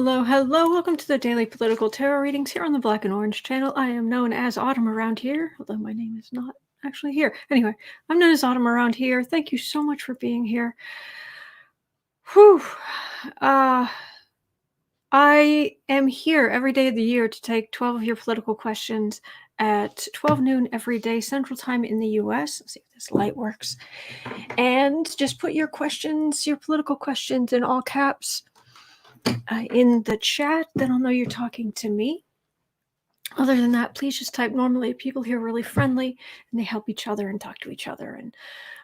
Hello, hello. Welcome to the Daily Political Tarot Readings here on the Black and Orange channel. I am known as Autumn around here, although my name is not actually here. Anyway, I'm known as Autumn around here. Thank you so much for being here. Whew. I am here every day of the year to take 12 of your political questions at 12 noon every day Central Time in the US. Let's see if this light works. And just put your questions, your political questions in all caps in the chat, then I'll know you're talking to me. Other than that, please just type normally. People here are really friendly and they help each other and talk to each other, and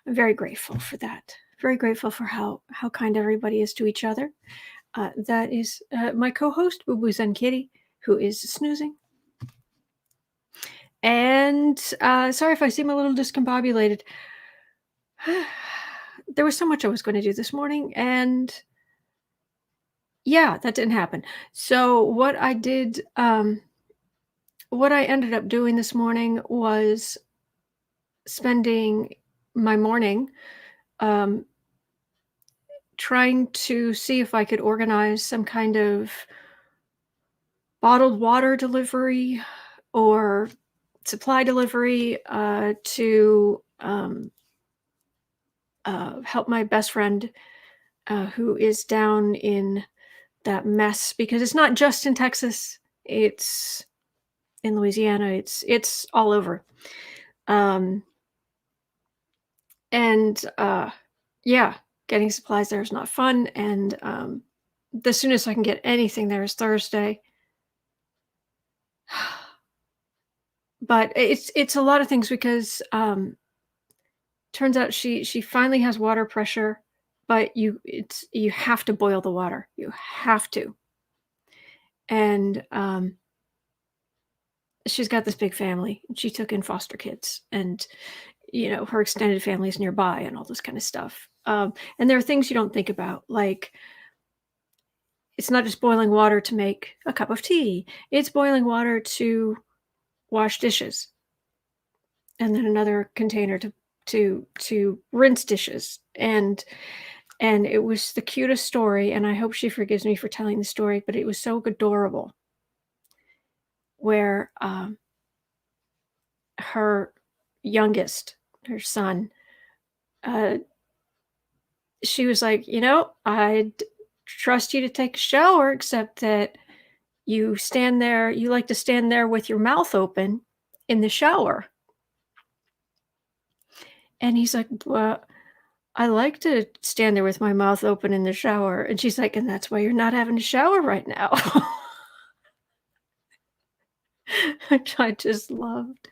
I'm very grateful for that. Very grateful for how kind everybody is to each other. That is my co-host, Boo Boo Zen Kitty, who is snoozing. And sorry if I seem a little discombobulated. There was so much I was going to do this morning, and yeah, that didn't happen. So what I did, what I ended up doing this morning was spending my morning trying to see if I could organize some kind of bottled water delivery or supply delivery to help my best friend who is down in that mess, because it's not just in Texas, it's in Louisiana, it's all over. Yeah, getting supplies there is not fun, and the soonest I can get anything there is Thursday. But it's a lot of things, because turns out she finally has water pressure, but you have to boil the water. You have to. And she's got this big family. She took in foster kids, and her extended family is nearby and all this kind of stuff. And there are things you don't think about, like it's not just boiling water to make a cup of tea. It's boiling water to wash dishes, and then another container to rinse dishes. And it was the cutest story, and I hope she forgives me for telling the story, but it was so adorable, where her youngest, her son, she was like, I'd trust you to take a shower, except that you like to stand there with your mouth open in the shower. And he's like, well, I like to stand there with my mouth open in the shower. And she's like, and that's why you're not having a shower right now. Which I just loved.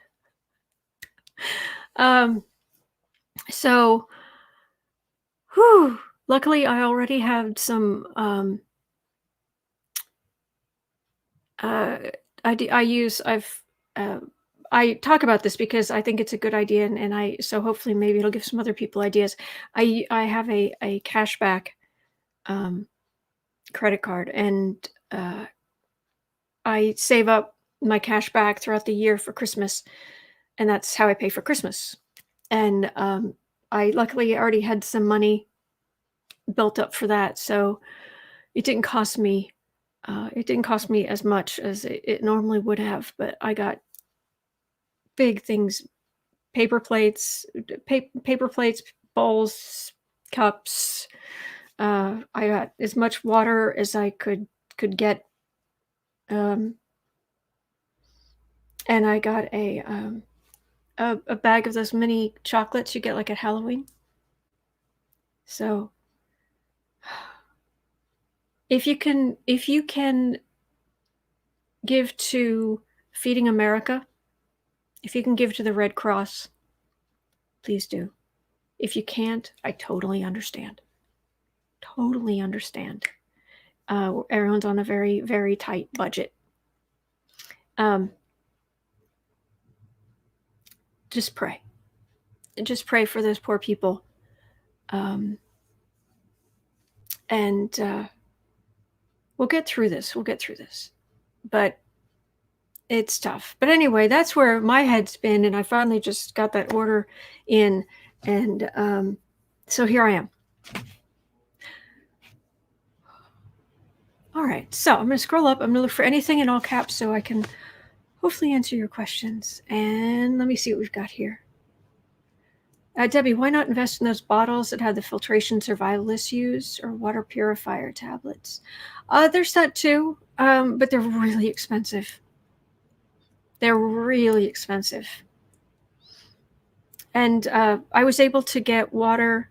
So, luckily I already had some, I talk about this because I think it's a good idea, and so hopefully maybe it'll give some other people ideas. I have a cashback credit card, and I save up my cash back throughout the year for Christmas, and that's how I pay for Christmas. And I luckily already had some money built up for that, so it didn't cost me as much as it normally would have. But I got big things: paper plates, bowls, cups. I got as much water as I could get. And I got a bag of those mini chocolates you get like at Halloween. So if you can give to Feeding America, if you can give to the Red Cross, please do. If you can't, I totally understand. Totally understand. Everyone's on a very, very tight budget. Just pray. Just pray for those poor people. And we'll get through this. But it's tough. But anyway, that's where my head's been, and I finally just got that order in, and so here I am. All right, so I'm going to scroll up. I'm going to look for anything in all caps so I can hopefully answer your questions. And let me see what we've got here. Debbie, why not invest in those bottles that have the filtration survivalists use, or water purifier tablets? There's that too, but they're really expensive. They're really expensive. And I was able to get water.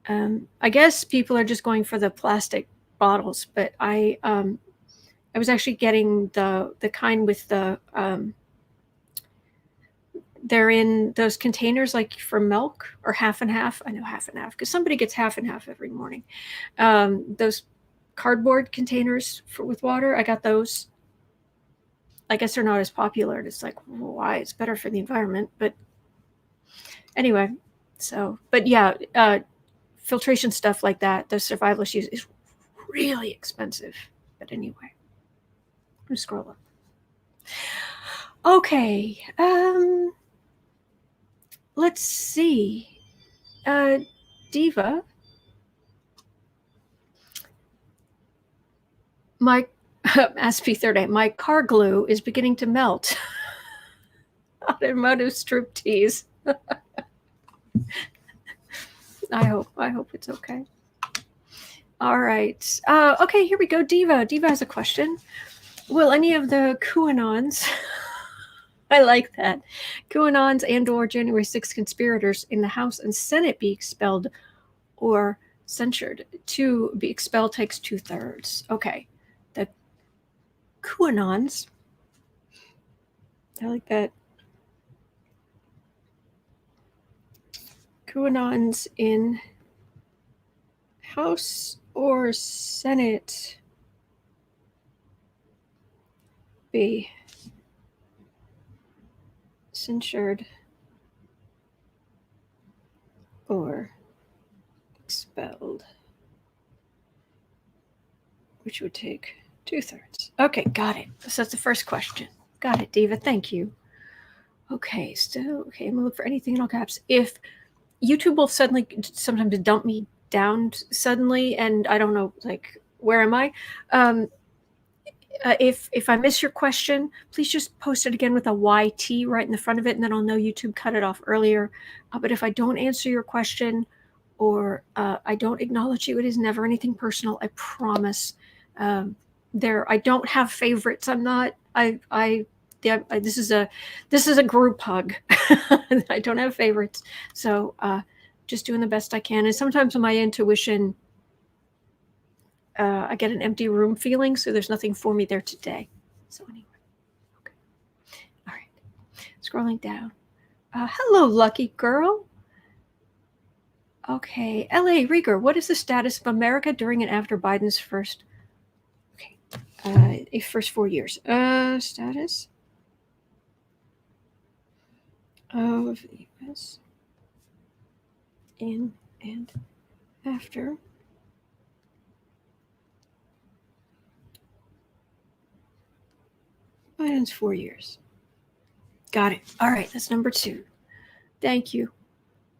I guess people are just going for the plastic bottles, but I was actually getting the kind with the they're in those containers like for milk, or half and half. I know half and half because somebody gets half and half every morning. Those cardboard containers with water, I got those. I guess they're not as popular. It's like, why? It's better for the environment. But anyway, so, but yeah, filtration stuff like that, the survivalist use, is really expensive. But anyway, I'm gonna scroll up. Okay, let's see. Diva, my SP30, my car glue is beginning to melt. Automotive striptease. I hope it's okay. All right. Okay, here we go. Diva has a question. Will any of the Coup-Anons, I like that, Coup-Anons and or January 6th conspirators in the House and Senate be expelled or censured? To be expelled takes 2/3. Okay. The Coup-Anons, I like that. Coup-Anons in House or Senate be censured or expelled, which would take 2/3. Okay, got it. So that's the first question. Got it, Diva. Thank you. Okay, still okay. I'm gonna look for anything in all caps. If YouTube will suddenly sometimes dump me down suddenly, and I don't know, like, where am I? If I miss your question, please just post it again with a YT right in the front of it, and then I'll know YouTube cut it off earlier. But if I don't answer your question, or I don't acknowledge you, it is never anything personal. I promise. I don't have favorites. I'm not. This is a group hug. I don't have favorites, so just doing the best I can. And sometimes my intuition, I get an empty room feeling, so there's nothing for me there today. So anyway, okay, all right. Scrolling down. Hello, lucky girl. Okay, L.A. Rieger, what is the status of America during and after Biden's first 4 years? Status of the U.S. in and after Biden's 4 years. Got it. All right, that's number 2. Thank you.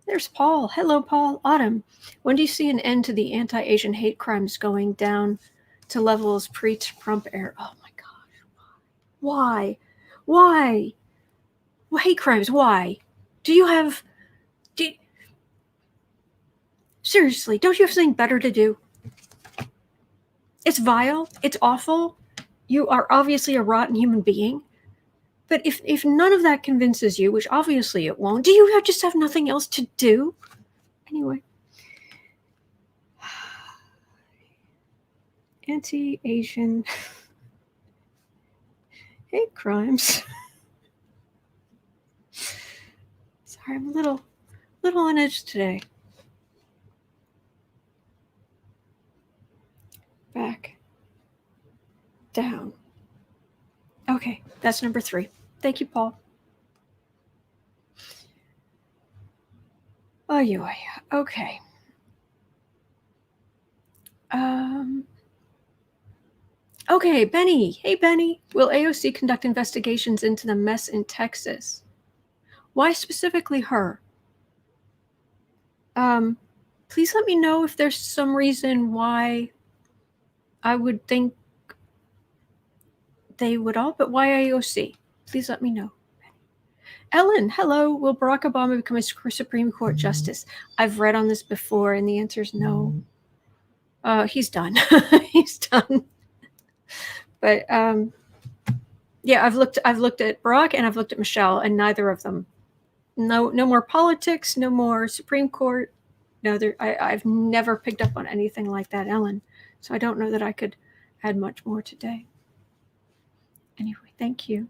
There's Paul. Hello, Paul. Autumn, when do you see an end to the anti-Asian hate crimes going down to levels pre-Trump era? Oh my gosh. Why? Why? Well, hate crimes, why? Seriously, don't you have something better to do? It's vile. It's awful. You are obviously a rotten human being. But if none of that convinces you, which obviously it won't, do you just have nothing else to do? Anyway. Anti-Asian hate crimes. Sorry, I'm a little on edge today. Back down. Okay, that's number 3. Thank you, Paul. Oh, you. Okay. Okay, Benny. Hey, Benny. Will AOC conduct investigations into the mess in Texas? Why specifically her? Please let me know if there's some reason why I would think they would all, but why IOC? Please let me know. Ellen, hello. Will Barack Obama become a Supreme Court justice? I've read on this before, and the answer is no. He's done. He's done. But yeah, I've looked at Barack and I've looked at Michelle, and neither of them. No more politics. No more Supreme Court. No, I've never picked up on anything like that, Ellen. So I don't know that I could add much more today. Anyway, thank you.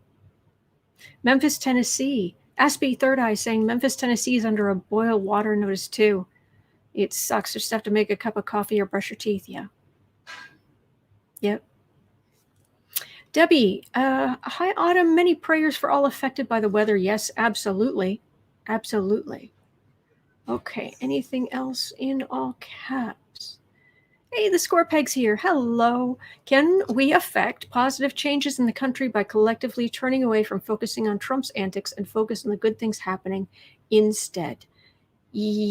Memphis, Tennessee. Aspie Third Eye saying Memphis, Tennessee is under a boil water notice too. It sucks. Just have to make a cup of coffee or brush your teeth. Yeah. Yep. Debbie, hi Autumn. Many prayers for all affected by the weather. Yes, absolutely. Absolutely. Okay. Anything else in all caps? Hey, the Score Peg's here. Hello. Can we affect positive changes in the country by collectively turning away from focusing on Trump's antics and focus on the good things happening instead? Yes.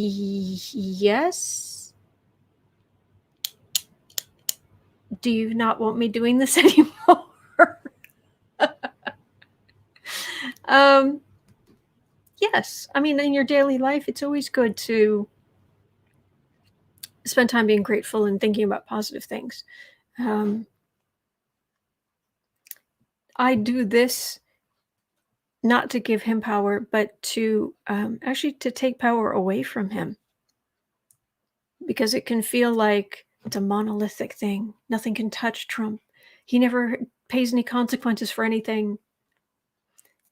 Do you not want me doing this anymore? Yes. I mean, in your daily life, it's always good to spend time being grateful and thinking about positive things. I do this not to give him power, but to actually to take power away from him, because it can feel like it's a monolithic thing. Nothing can touch Trump. He never pays any consequences for anything.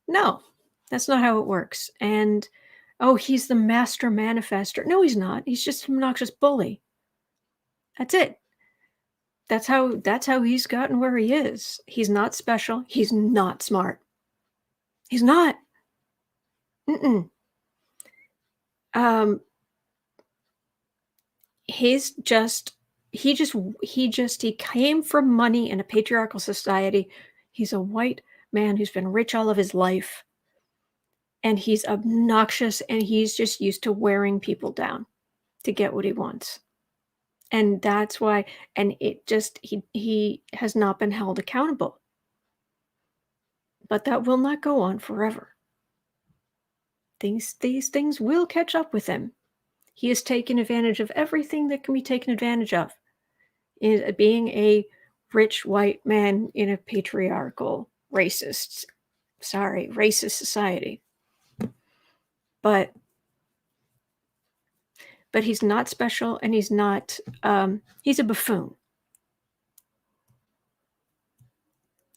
No, that's not how it works. And oh, he's the master manifester. No, he's not. He's just an obnoxious bully. That's it. That's how he's gotten where he is. He's not special. He's not smart. He's not. He came from money in a patriarchal society. He's a white man who's been rich all of his life. And he's obnoxious, and he's just used to wearing people down to get what he wants. And that's why, and he has not been held accountable. But that will not go on forever. These things will catch up with him. He has taken advantage of everything that can be taken advantage of, being a rich white man in a patriarchal, racist society. But he's not special, and he's not, he's a buffoon.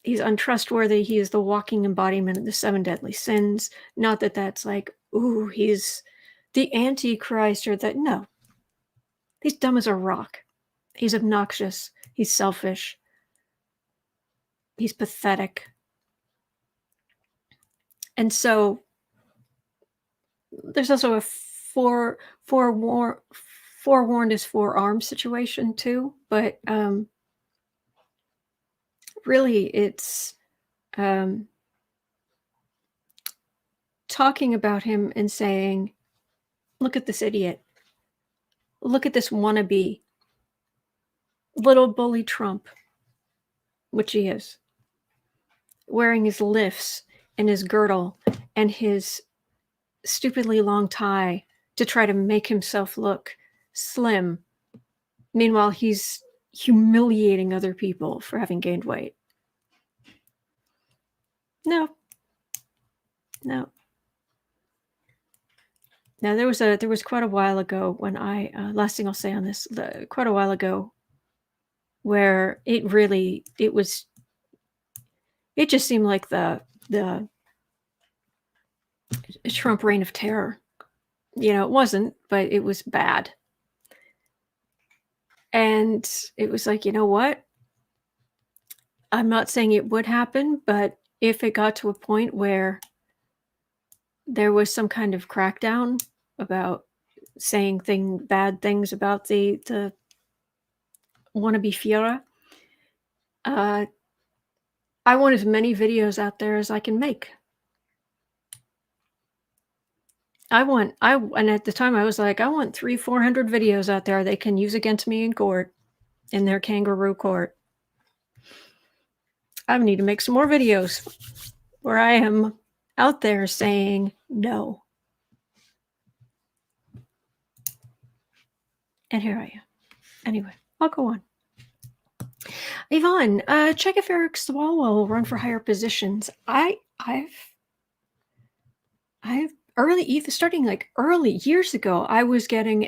He's untrustworthy. He is the walking embodiment of the 7 deadly sins. Not that that's like, ooh, he's the Antichrist or that. No. He's dumb as a rock. He's obnoxious. He's selfish. He's pathetic. And so there's also a forewarned is forearmed situation too. But really, it's talking about him and saying, look at this idiot. Look at this wannabe little bully Trump, which he is, wearing his lifts and his girdle and his stupidly long tie to try to make himself look slim. Meanwhile, he's humiliating other people for having gained weight. No. Now there was quite a while ago when I last thing I'll say on this, quite a while ago, where it just seemed like the Trump reign of terror. It wasn't, but it was bad. And it was like, you know what? I'm not saying it would happen, but if it got to a point where there was some kind of crackdown about saying bad things about the wannabe Fiora, I want as many videos out there as I can make. And at the time I was like, I want 300-400 videos out there they can use against me in court, in their kangaroo court. I need to make some more videos where I am out there saying no. And here I am. Anyway, I'll go on. Yvonne, check if Eric Swalwell will run for higher positions. I've starting like early years ago, I was getting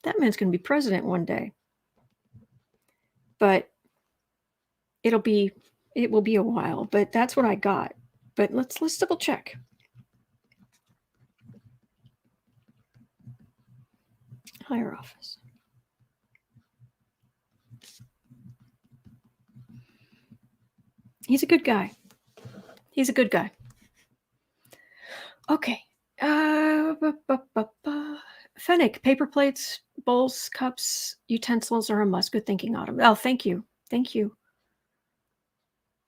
that man's going to be president one day. But it will be a while, but that's what I got. But let's double check. Higher office. He's a good guy. He's a good guy. Okay. Fennec, paper plates, bowls, cups, utensils are a must. Good thinking, Autumn. Oh, thank you. Thank you.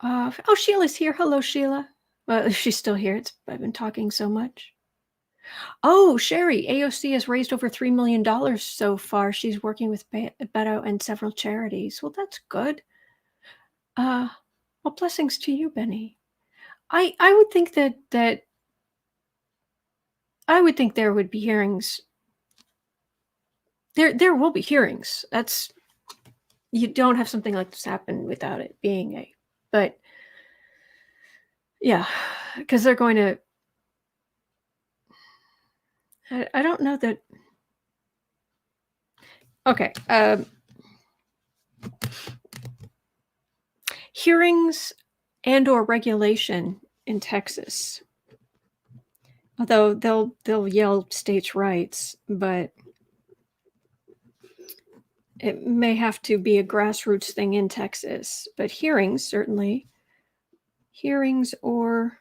Oh, Sheila's here. Hello, Sheila. Well, she's still here. I've been talking so much. Oh, Sherry, AOC has raised over $3 million so far. She's working with Beto and several charities. Well, that's good. Well, blessings to you, Benny. I would think that I would think there would be hearings. There will be hearings. You don't have something like this happen without it being but yeah, because they're going to. I don't know that. Okay. Hearings and/or regulation in Texas. Although they'll yell states' rights, but it may have to be a grassroots thing in Texas. But hearings, certainly. Hearings or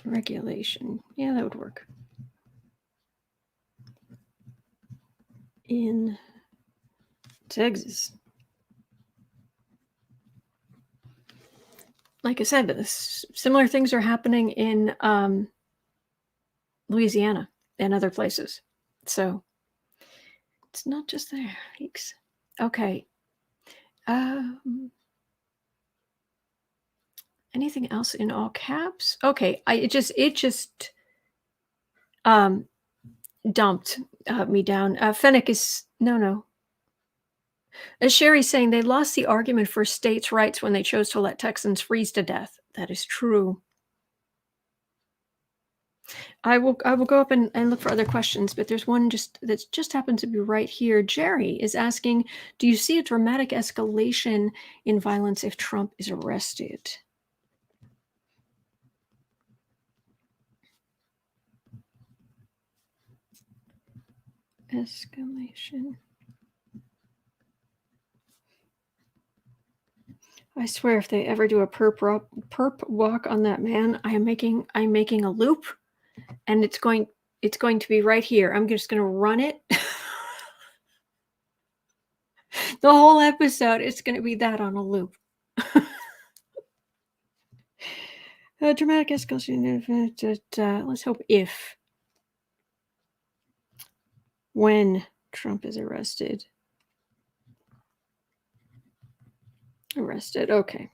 regulation. Yeah, that would work. In Texas. Like I said, similar things are happening in Louisiana and other places. So it's not just there. Yikes. Okay. Anything else in all caps? Okay. It just dumped me down. Fennec is no. As Sherry's saying, they lost the argument for states' rights when they chose to let Texans freeze to death. That is true. I will go up and look for other questions, but there's one that just happens to be right here. Jerry is asking, do you see a dramatic escalation in violence if Trump is arrested? Escalation. I swear, if they ever do a perp walk on that man, I'm making a loop, and it's going to be right here. I'm just going to run it. The whole episode, it's going to be that on a loop. Dramatic escalation. Let's hope when Trump is arrested. Okay.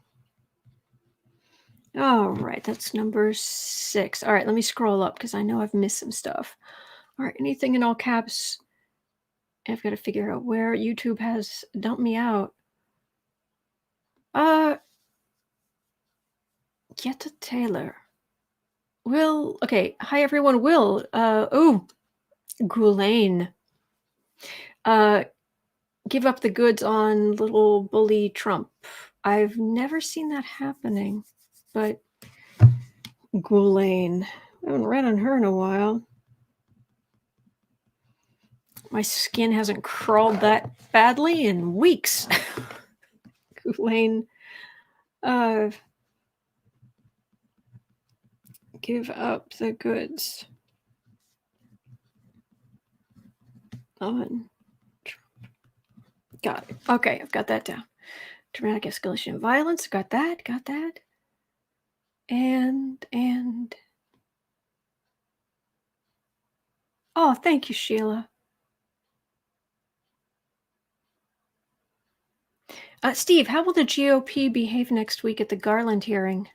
All right, that's number 6. All right, let me scroll up because I know I've missed some stuff. All right, anything in all caps? I've got to figure out where YouTube has dumped me out. Yetta Taylor. Will, okay. Hi, everyone. Will, Ghoul-aine. Give up the goods on little bully Trump. I've never seen that happening, but Ghoul-aine. I haven't read on her in a while. My skin hasn't crawled that badly in weeks. Ghoul-aine. Give up the goods on Trump. Got it. Okay, I've got that down. Dramatic escalation of violence. Got that. And oh, thank you, Sheila. Steve, how will the GOP behave next week at the Garland hearing?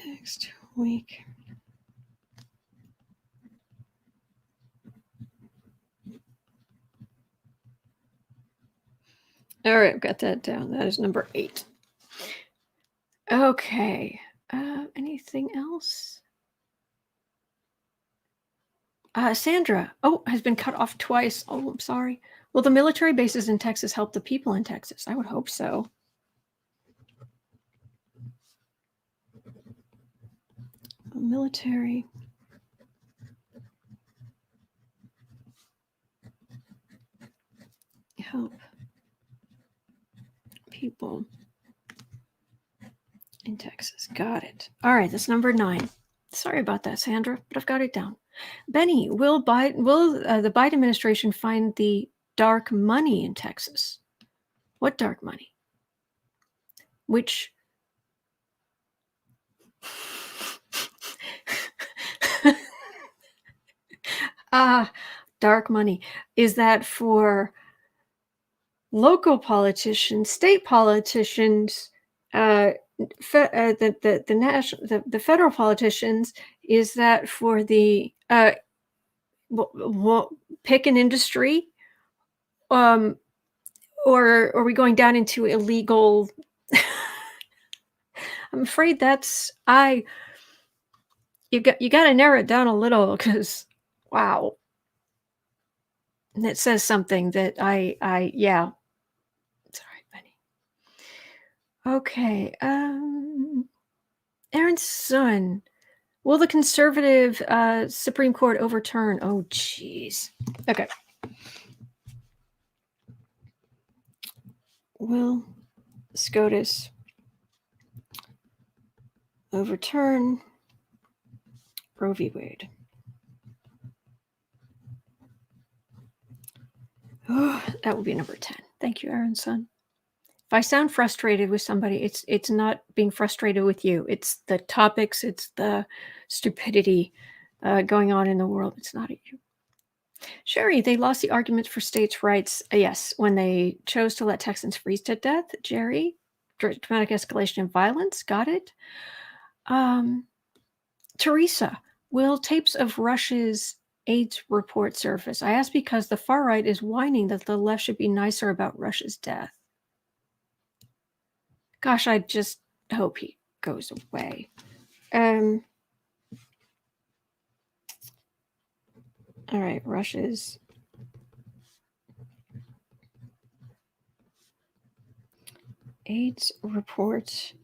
Next week. All right, I've got that down. That is number 8. Okay. Anything else? Sandra. Oh, has been cut off twice. Oh, I'm sorry. Will the military bases in Texas help the people in Texas? I would hope so. Military. Help people in Texas. Got it. All right, that's number 9. Sorry about that, Sandra, but I've got it down. Benny, will the Biden administration find the dark money in Texas? What dark money? Which dark money. Is that for local politicians, state politicians, the federal politicians? Is that for the pick an industry? Or are we going down into illegal? I'm afraid that's you got to narrow it down a little, because wow. And it says something that yeah. Sorry, Benny. Okay. Aaron's son. Will the conservative Supreme Court overturn? Oh, jeez. Okay. Will SCOTUS overturn Roe v. Wade? Oh, that would be number 10. Thank you, Aaron's son. If I sound frustrated with somebody, it's not being frustrated with you. It's the topics, it's the stupidity going on in the world. It's not at you. Sherry, they lost the argument for states' rights. Yes, when they chose to let Texans freeze to death. Jerry, dramatic escalation of violence. Got it. Teresa, will tapes of Rush's AIDS report surface? I ask because the far right is whining that the left should be nicer about Rush's death. Gosh, I just hope he goes away. All right, Rush's AIDS report.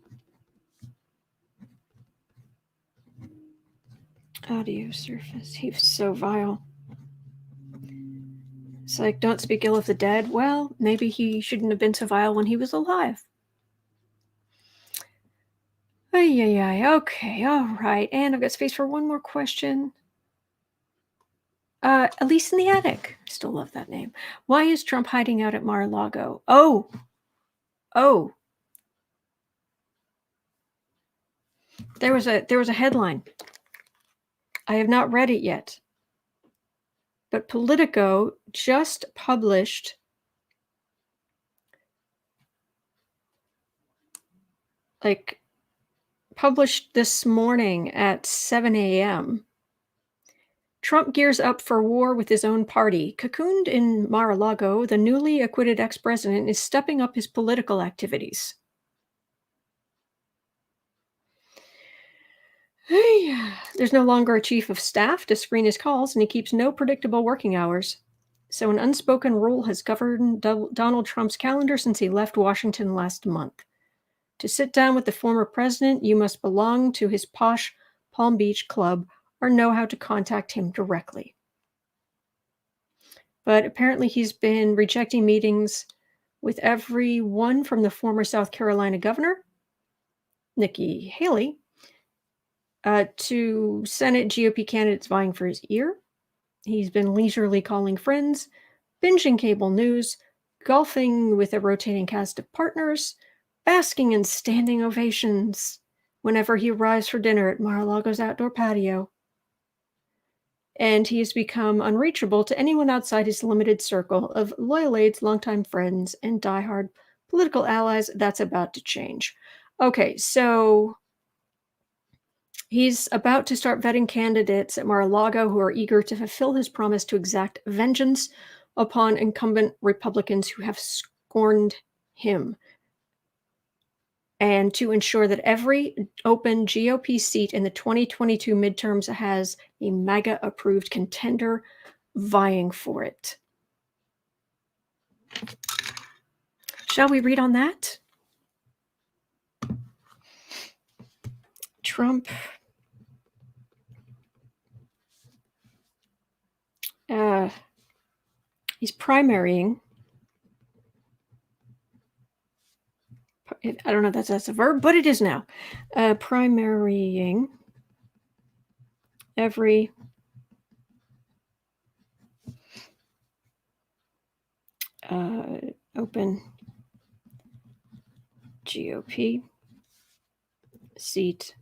Audio surface. He's so vile. It's like, don't speak ill of the dead. Well, maybe he shouldn't have been so vile when he was alive. Okay, all right. And I've got space for one more question. Elise in the Attic. Still love that name. Why is Trump hiding out at Mar-a-Lago? Oh. There was a headline. I have not read it yet. But Politico just published this morning at 7 a.m. Trump gears up for war with his own party. Cocooned in Mar-a-Lago, the newly acquitted ex-president is stepping up his political activities. There's no longer a chief of staff to screen his calls, and he keeps no predictable working hours. So an unspoken rule has governed Donald Trump's calendar since he left Washington last month. To sit down with the former president, you must belong to his posh Palm Beach club or know how to contact him directly. But apparently he's been rejecting meetings with everyone from the former South Carolina governor, Nikki Haley, to Senate GOP candidates vying for his ear. He's been leisurely calling friends, binging cable news, golfing with a rotating cast of partners, basking in standing ovations whenever he arrives for dinner at Mar-a-Lago's outdoor patio. And he has become unreachable to anyone outside his limited circle of loyal aides, longtime friends, and diehard political allies. That's about to change. Okay, so he's about to start vetting candidates at Mar-a-Lago who are eager to fulfill his promise to exact vengeance upon incumbent Republicans who have scorned him, and to ensure that every open GOP seat in the 2022 midterms has a MAGA-approved contender vying for it. Shall we read on that? Trump he's primarying. I don't know if that's a verb, but it is now. Primarying every open GOP seat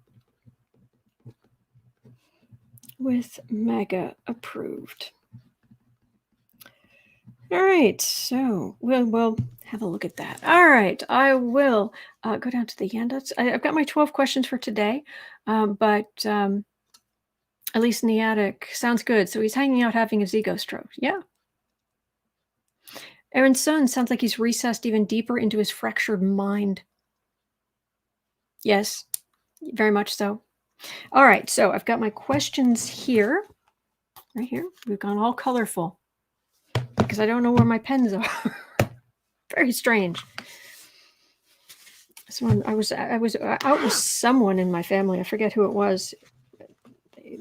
with MAGA approved. All right, so we'll have a look at that. All right, I will go down to the handouts. I've got my 12 questions for today, but at least in the attic sounds good. So he's hanging out having his ego stroke. Yeah. Aaron's son sounds like he's recessed even deeper into his fractured mind. Yes, very much so. All right, so I've got my questions here. Right here. We've gone all colorful because I don't know where my pens are. Very strange. Someone I was out with someone in my family. I forget who it was.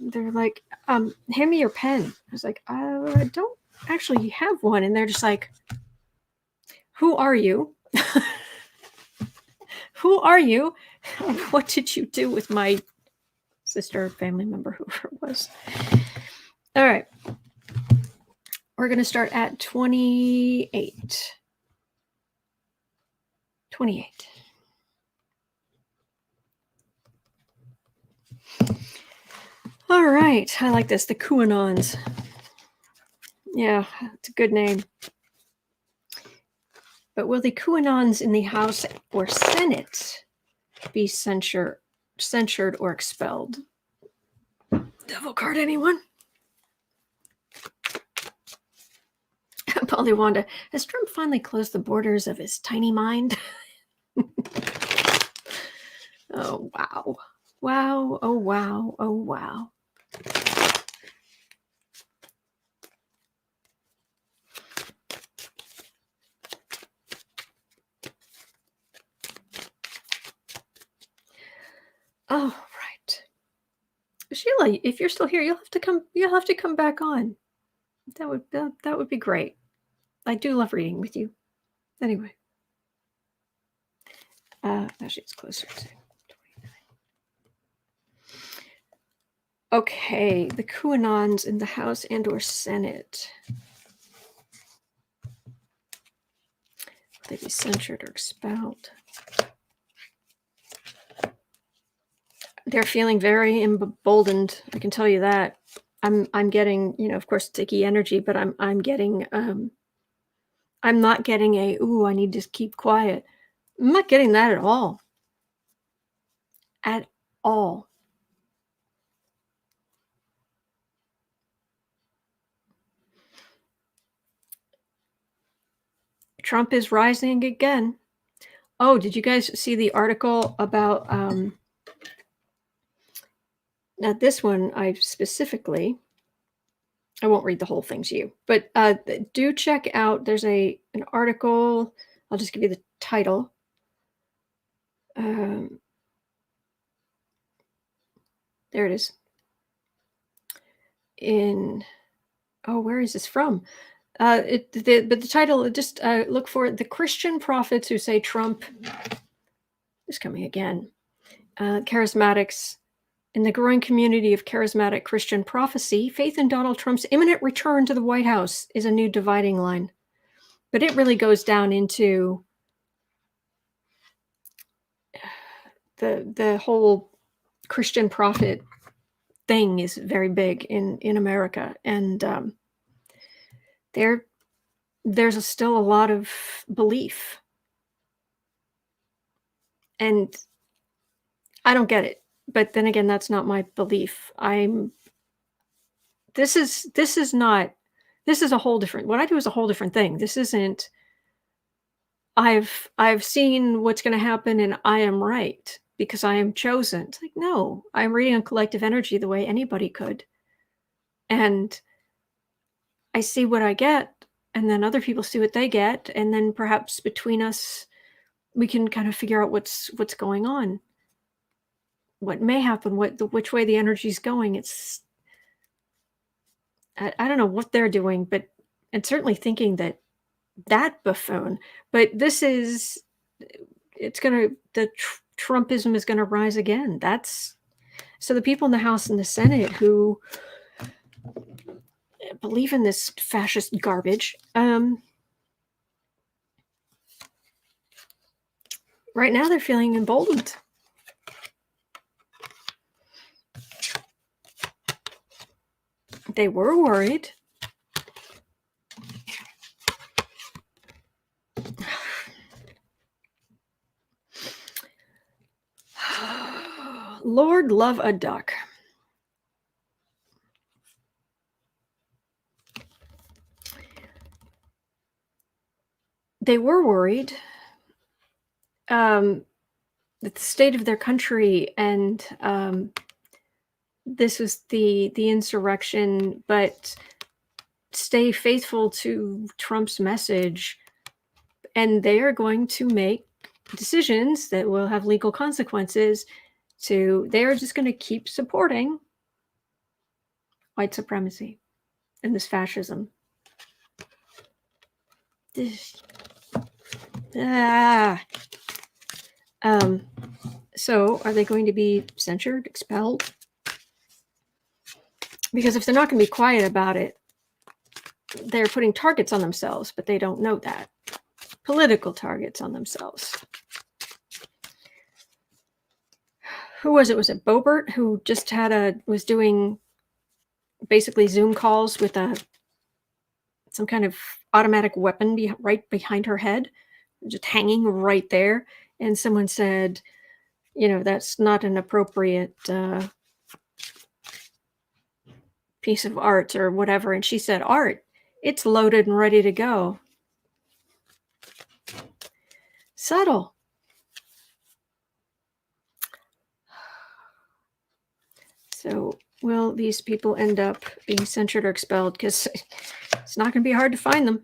They're like, hand me your pen. I was like, I don't actually have one. And they're just like, who are you? Who are you? What did you do with my sister, family member, whoever it was? All right. We're going to start at 28. 28. All right. I like this. The Coup-Anons. Yeah, it's a good name. But will the Coup-Anons in the House or Senate be censured or expelled? Devil card, anyone? Polly Wanda, has Trump finally closed the borders of his tiny mind? Oh, wow. Wow. Oh, wow. Oh, wow. Oh, right. Sheila, if you're still here, you'll have to come back on. That would be great. I do love reading with you. Anyway. Actually, it's closer to 29. Okay, the Coup-Anons in the House and or Senate. Will they be censured or expelled? They're feeling very emboldened. I can tell you that. I'm getting, of course, sticky energy, but I'm getting I'm not getting I need to keep quiet. I'm not getting that at all. At all. Trump is rising again. Oh, did you guys see the article about now this one I won't read the whole thing to you, but do check out, there's an article, I'll just give you the title. There it is. Where is this from? But the title, just look for it. The Christian prophets who say Trump is coming again. Charismatics In the growing community of charismatic Christian prophecy, faith in Donald Trump's imminent return to the White House is a new dividing line. But it really goes down into the whole Christian prophet thing is very big in America, and there's still a lot of belief, and I don't get it. But then again, that's not my belief. This is not. This is a whole different. What I do is a whole different thing. This isn't. I've seen what's going to happen, and I am right because I am chosen. It's like, no, I'm reading on collective energy the way anybody could, and I see what I get, and then other people see what they get, and then perhaps between us, we can kind of figure out what's going on, what may happen, which way the energy's going. It's I don't know what they're doing, but and certainly thinking that buffoon. But this is it's gonna the Trumpism is gonna rise again. That's so the people in the House and the Senate who believe in this fascist garbage. Right now, they're feeling emboldened. They were worried. Lord love a duck. They were worried that the state of their country and this was the insurrection, but stay faithful to Trump's message, and they are going to make decisions that will have legal consequences. They are just going to keep supporting white supremacy and this fascism. So are they going to be censured, expelled? Because if they're not going to be quiet about it, they're putting targets on themselves, but they don't know that. Political targets on themselves. Who was it? Was it Boebert who just was doing basically Zoom calls with some kind of automatic weapon right behind her head, just hanging right there? And someone said, that's not an appropriate piece of art or whatever. And she said, art, it's loaded and ready to go. Subtle. So will these people end up being censured or expelled? Because it's not going to be hard to find them.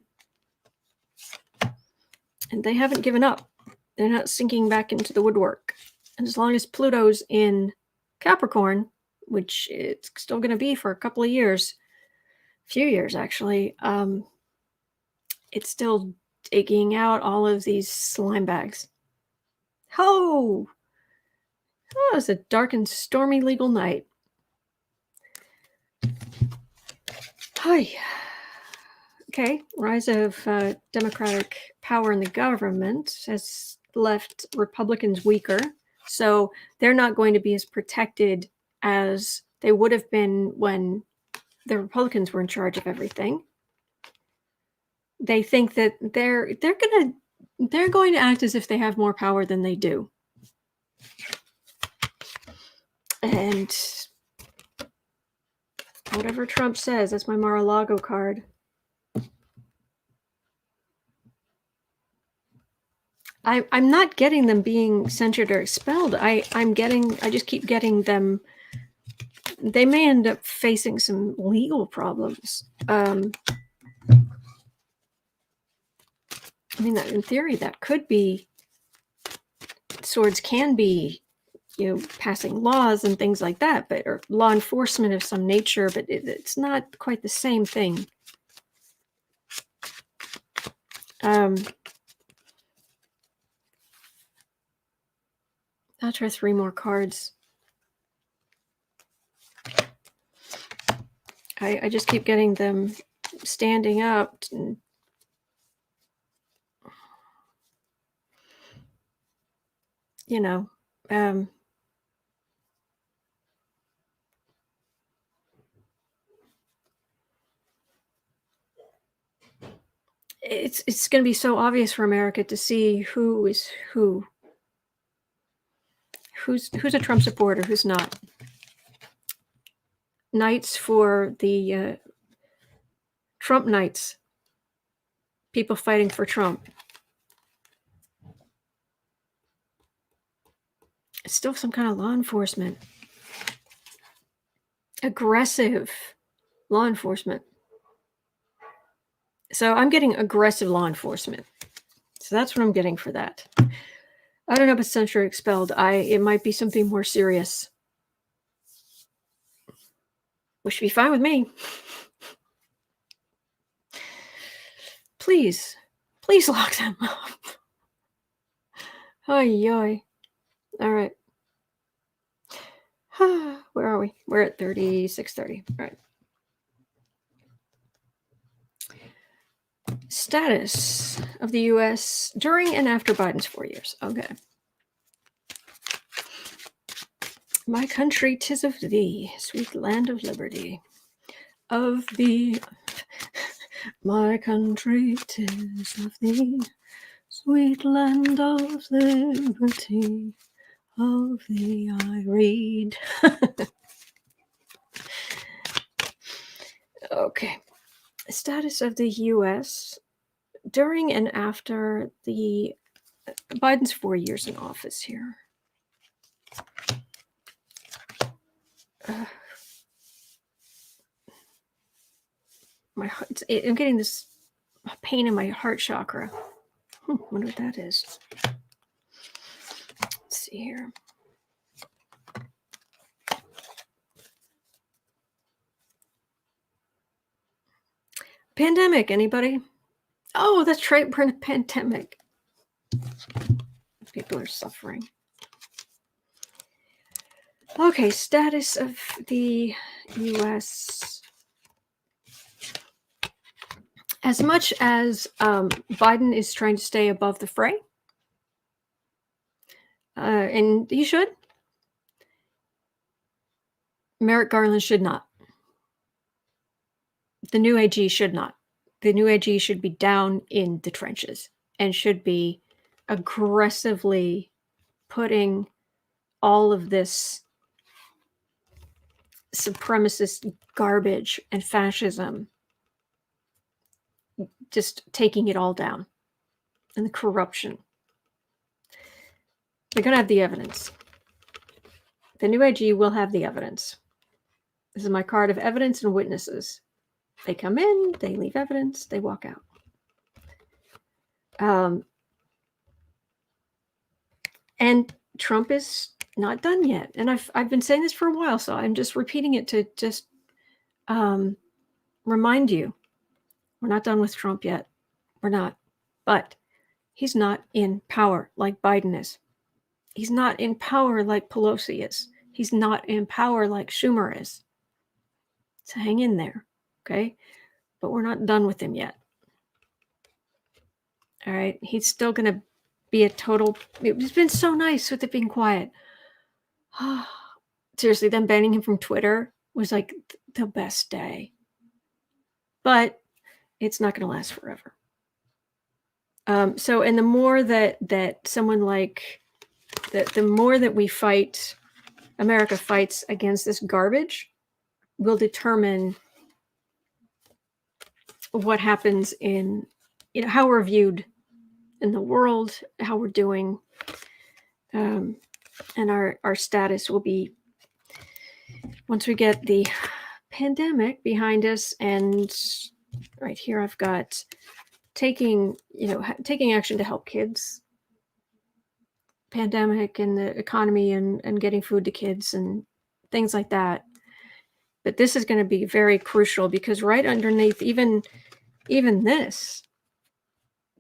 And they haven't given up. They're not sinking back into the woodwork. And as long as Pluto's in Capricorn, which it's still going to be for a couple of years, few years actually, it's still digging out all of these slime bags. Oh, it's a dark and stormy legal night. Hi. Okay, rise of Democratic power in the government has left Republicans weaker, so they're not going to be as protected as they would have been when the Republicans were in charge of everything. They think that they're going to act as if they have more power than they do, and whatever Trump says, that's my Mar-a-Lago card. I'm not getting them being censured or expelled. I just keep getting them. They may end up facing some legal problems. I mean, that in theory, that could be. Swords can be, passing laws and things like that, or law enforcement of some nature, but it's not quite the same thing. I'll try 3 more cards. I just keep getting them standing up. You know, it's going to be so obvious for America to see who is who's a Trump supporter, who's not. Knights for the Trump Knights, people fighting for Trump. It's still some kind of law enforcement. Aggressive law enforcement. So I'm getting aggressive law enforcement. So that's what I'm getting for that. I don't know about censured, expelled. It might be something more serious. Which would be fine with me. Please lock them up. Oy, oy. All right. Where are we? We're at 36:30. All right. Status of the U.S. during and after Biden's 4 years. Okay. My country, 'tis of thee, sweet land of liberty. Of thee, my country, 'tis of thee, sweet land of liberty. Of thee I read. Okay. Status of the U.S. during and after the Biden's 4 years in office here. My heart, I'm getting this pain in my heart chakra. Wonder what that is. Let's see here. Pandemic, anybody? Oh, that's right, we're in a pandemic. People are suffering. Okay, status of the U.S. As much as Biden is trying to stay above the fray, and he should, Merrick Garland should not. The new AG should not. The new AG should be down in the trenches and should be aggressively putting all of this supremacist garbage and fascism, just taking it all down, and the corruption. They're going to have the evidence. The new AG will have the evidence. This is my card of evidence and witnesses. They come in, they leave evidence, they walk out. And Trump is not done yet. And I've been saying this for a while, so I'm just repeating it to just remind you, we're not done with Trump yet. We're not. But he's not in power like Biden is. He's not in power like Pelosi is. He's not in power like Schumer is. So hang in there, okay? But we're not done with him yet. All right? He's still going to be a total... It's been so nice with it being quiet. Seriously, them banning him from Twitter was like the best day. But it's not going to last forever. So, and the more that someone like... The more that we fight, America fights against this garbage, will determine what happens in, how we're viewed in the world, how we're doing, and our status will be, once we get the pandemic behind us. And right here I've got taking action to help kids, pandemic and the economy and getting food to kids and things like that. But this is going to be very crucial, because right underneath even this,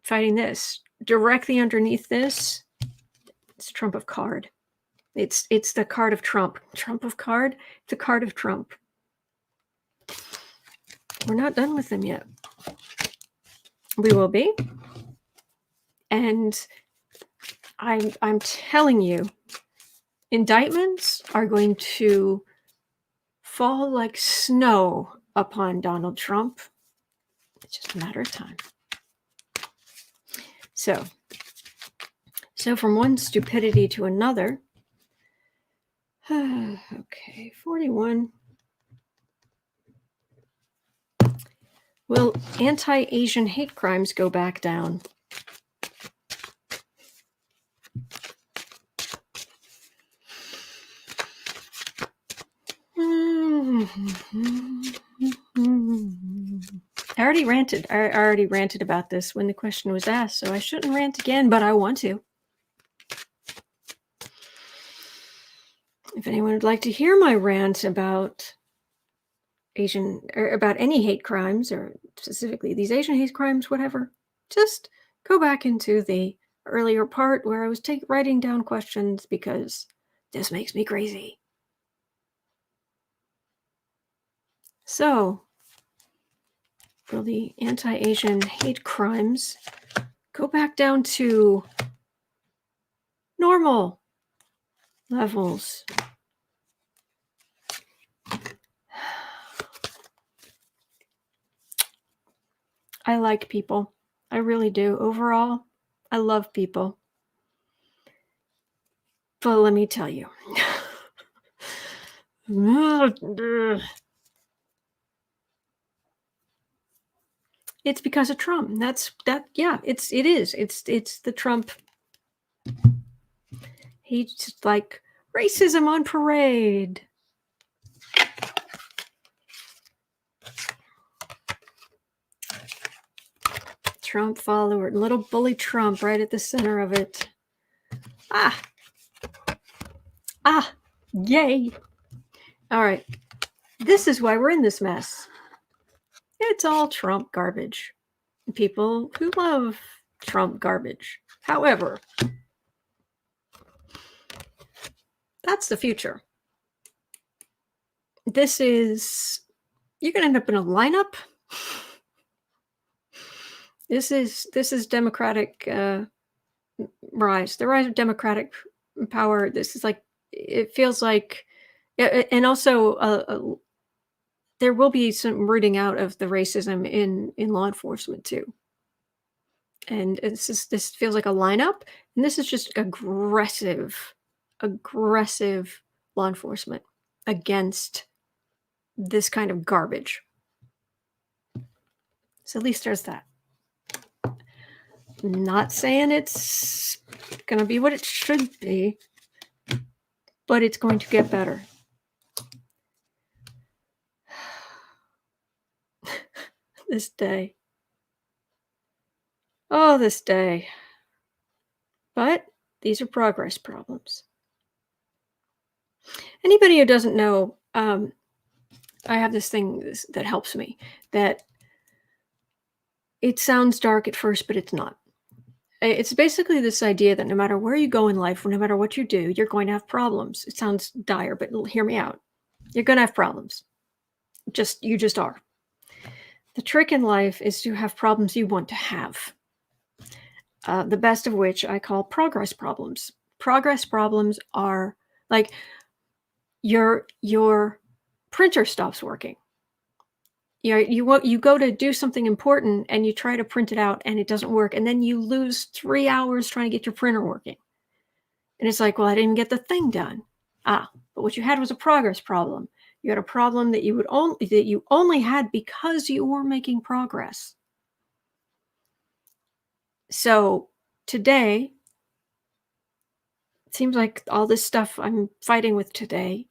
fighting this, directly underneath this, it's Trump of card. It's the card of Trump. Trump of card, the card of Trump. We're not done with them yet. We will be. And I'm telling you, indictments are going to fall like snow upon Donald Trump. It's just a matter of time. So from one stupidity to another. Okay, 41. Will anti-Asian hate crimes go back down? I already ranted. I already ranted about this when the question was asked, so I shouldn't rant again, but I want to. If anyone would like to hear my rant about Asian, or about any hate crimes, or specifically these Asian hate crimes, whatever, just go back into the earlier part where I was writing down questions, because this makes me crazy. So, will the anti-Asian hate crimes go back down to normal levels? I like people. I really do. Overall, I love people. But let me tell you. It's because of Trump. Yeah, it is. It's the Trump. He's just like racism on parade. Trump follower, little bully Trump right at the center of it. Yay. All right. This is why we're in this mess. It's all Trump garbage. People who love Trump garbage. However, that's the future. This is, you're going to end up in a lineup. This is Democratic rise, the rise of Democratic power. This is like, it feels like, and also there will be some rooting out of the racism in law enforcement too. And this feels like a lineup, and this is just aggressive law enforcement against this kind of garbage. So at least there's that. Not saying it's going to be what it should be, but it's going to get better. This day. Oh, this day. But these are progress problems. Anybody who doesn't know, I have this thing that helps me, that it sounds dark at first, but it's not. It's basically this idea that no matter where you go in life, no matter what you do, you're going to have problems. It sounds dire, but hear me out. You're going to have problems. You just are. The trick in life is to have problems you want to have. The best of which I call progress problems. Progress problems are like your printer stops working. You go to do something important and you try to print it out and it doesn't work, and then you lose 3 hours trying to get your printer working. And it's like, well, I didn't even get the thing done. But what you had was a progress problem. You had a problem that you only had because you were making progress. So today, it seems like all this stuff I'm fighting with today,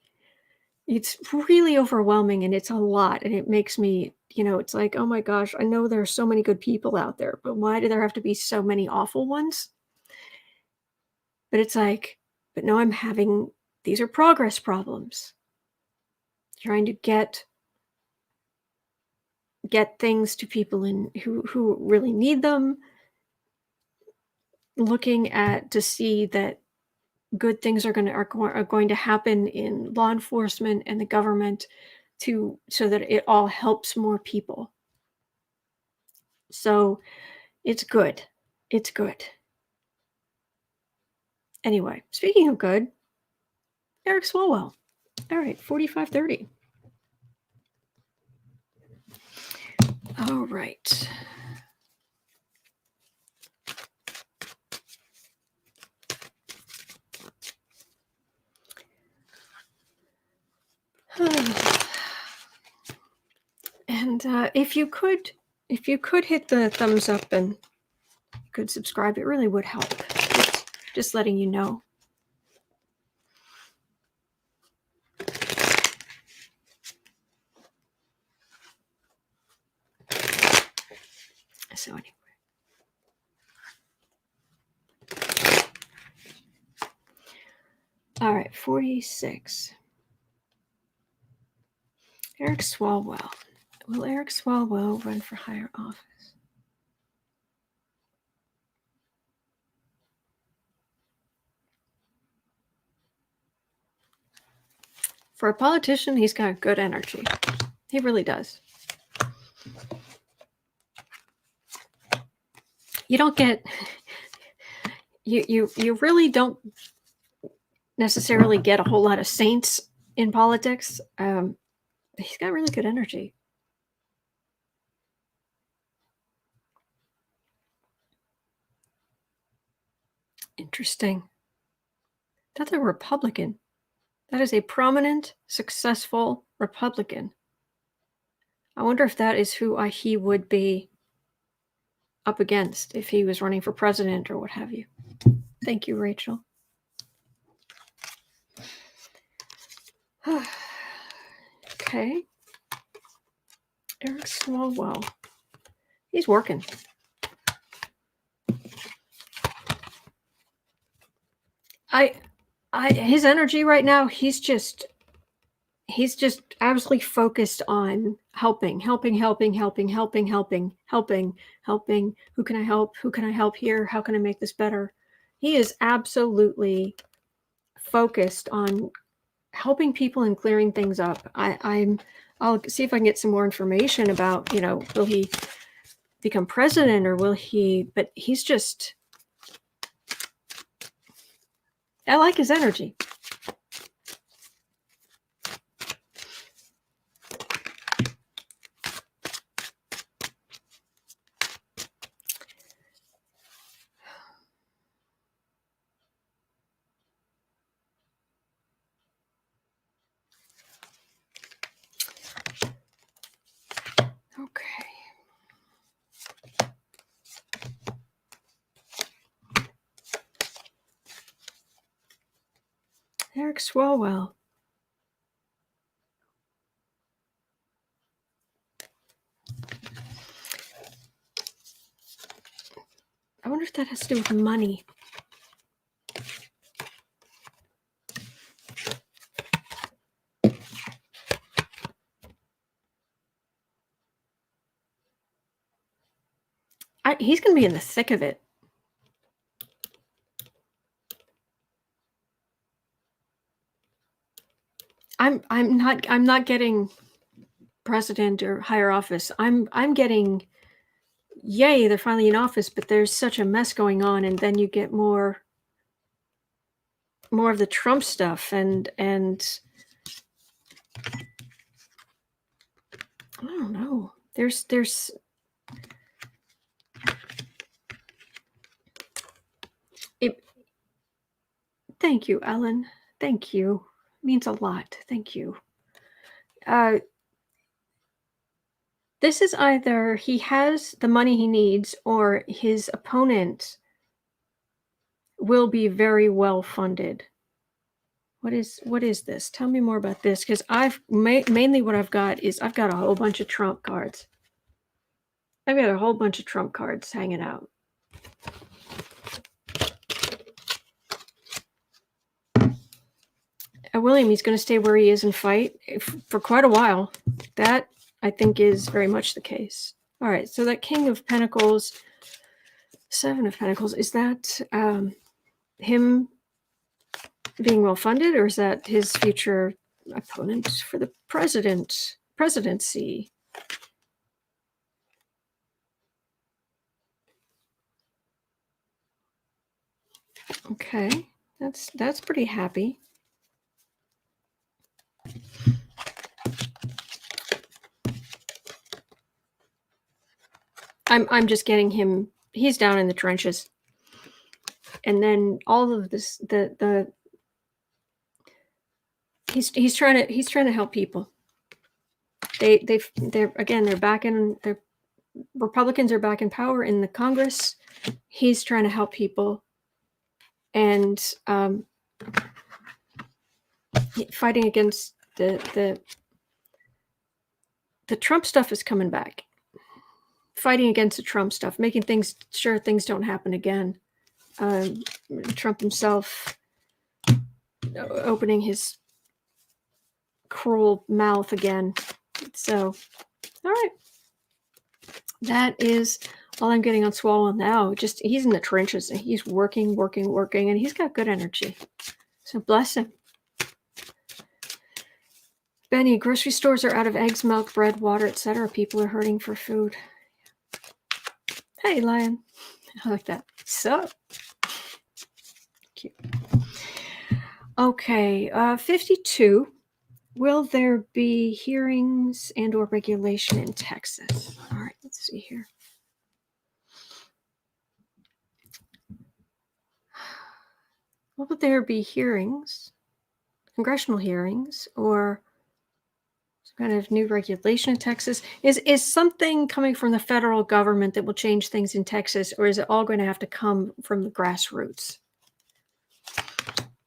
it's really overwhelming, and it's a lot, and it makes me, it's like, oh my gosh, I know there are so many good people out there, but why do there have to be so many awful ones? But it's like, but no, these are progress problems. Trying to get things to people who really need them, looking to see that good things are going to happen in law enforcement and the government, so that it all helps more people. So it's good. It's good. Anyway, speaking of good, Eric Swalwell. All right, 4530. All right. And if you could hit the thumbs up and you could subscribe, it really would help. Just letting you know. So anyway. All right, 46. Eric Swalwell. Will Eric Swalwell run for higher office? For a politician, he's got good energy. He really does. You don't get... You really don't necessarily get a whole lot of saints in politics. He's got really good energy. Interesting. That's a Republican. That is a prominent, successful Republican. I wonder if that is who he would be up against if he was running for president or what have you. Thank you, Rachel. Okay. Eric Swalwell. He's working. His energy right now, he's just absolutely focused on helping. Who can I help? Who can I help here? How can I make this better? He is absolutely focused on helping people and clearing things up. I'll see if I can get some more information about, will he become president or will he, but he's just, I like his energy. Okay. Eric Swalwell. I wonder if that has to do with money. He's going to be in the thick of it. I'm not getting president or higher office. I'm getting, yay, they're finally in office, but there's such a mess going on, and then you get more of the Trump stuff and I don't know. There's thank you, Ellen. Thank you. It means a lot. Thank you. This is either he has the money he needs or his opponent will be very well funded. What is this? Tell me more about this, because mainly what I've got is I've got a whole bunch of Trump cards. I've got a whole bunch of Trump cards hanging out. William, he's going to stay where he is and fight for quite a while. That, I think, is very much the case. All right, so that King of Pentacles, Seven of Pentacles, is that him being well funded, or is that his future opponent for the presidency. Okay, that's pretty happy. I'm just getting him. He's down in the trenches, and then all of this. He's trying to help people. They're back in. The Republicans are back in power in the Congress. He's trying to help people, and fighting against the Trump stuff is coming back. Fighting against the Trump stuff, making sure things don't happen again. Trump himself opening his cruel mouth again. So, all right. That is all I'm getting on Swalwell now. Just he's in the trenches and he's working, and he's got good energy. So bless him. Benny, grocery stores are out of eggs, milk, bread, water, etc. People are hurting for food. Hey, Lion. I like that. So cute. Okay, 52. Will there be hearings and or regulation in Texas? All right, let's see here. Will there be hearings, congressional hearings, or some kind of new regulation in Texas? Is something coming from the federal government that will change things in Texas, or is it all going to have to come from the grassroots?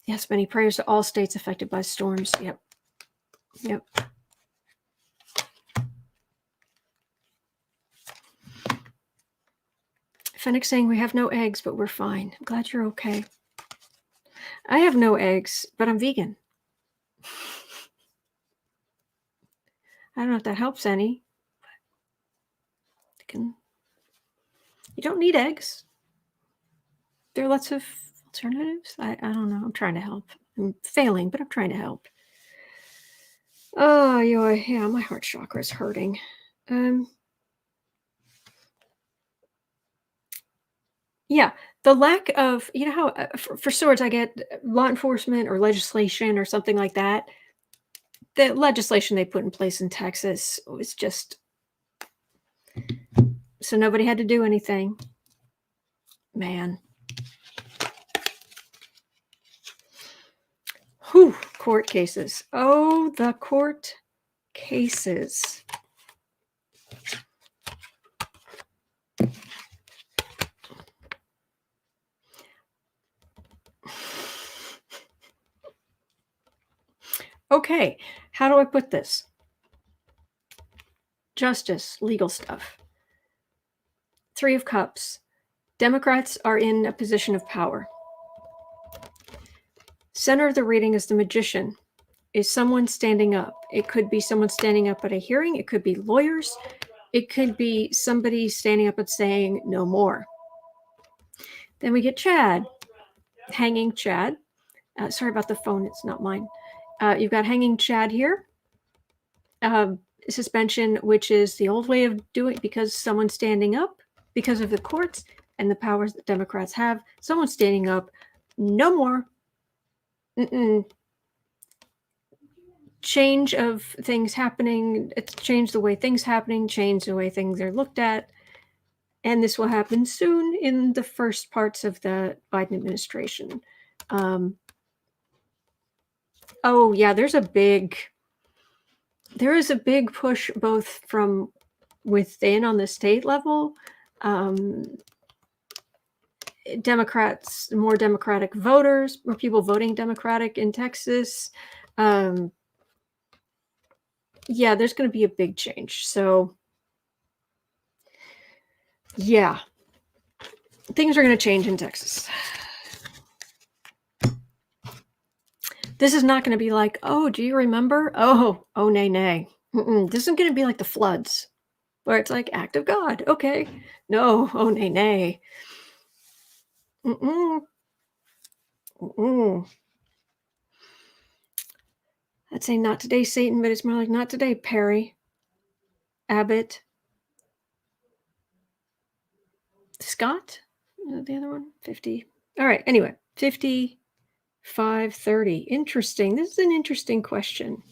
Yes, many prayers to all states affected by storms. Yep. Fennec saying we have no eggs, but we're fine. I'm glad you're okay. I have no eggs, but I'm vegan. I don't know if that helps any. You don't need eggs. There are lots of alternatives. I don't know. I'm trying to help. I'm failing, but I'm trying to help. Oh, yeah, my heart chakra is hurting. Yeah, the lack of, how for swords I get law enforcement or legislation or something like that. The legislation they put in place in Texas was just so nobody had to do anything. Man. Whew, court cases. Oh, the court cases. Okay, how do I put this? Justice, legal stuff. 3 of Cups. Democrats are in a position of power. Center of the reading is the Magician. Is someone standing up? It could be someone standing up at a hearing. It could be lawyers. It could be somebody standing up and saying no more. Then we get Chad. Hanging Chad. Sorry about the phone. It's not mine. You've got Hanging Chad here. Suspension, which is the old way of doing, because someone's standing up because of the courts and the powers that Democrats have. Someone's standing up. No more. Change of things happening. It's changed the way things happening, change the way things are looked at. And this will happen soon in the first parts of the Biden administration. Oh, yeah, there is a big push both from within on the state level. Democrats, more Democratic voters, more people voting Democratic in Texas. Yeah, there's going to be a big change. So, yeah, things are going to change in Texas. This is not going to be like, oh, do you remember? Oh, nay. This isn't going to be like the floods, where it's like act of God. Okay. No, oh, nay. I'd say not today, Satan, but it's more like not today, Perry. Abbott. Scott? The other one? 50. All right, anyway, 5530. Interesting. This is an interesting question.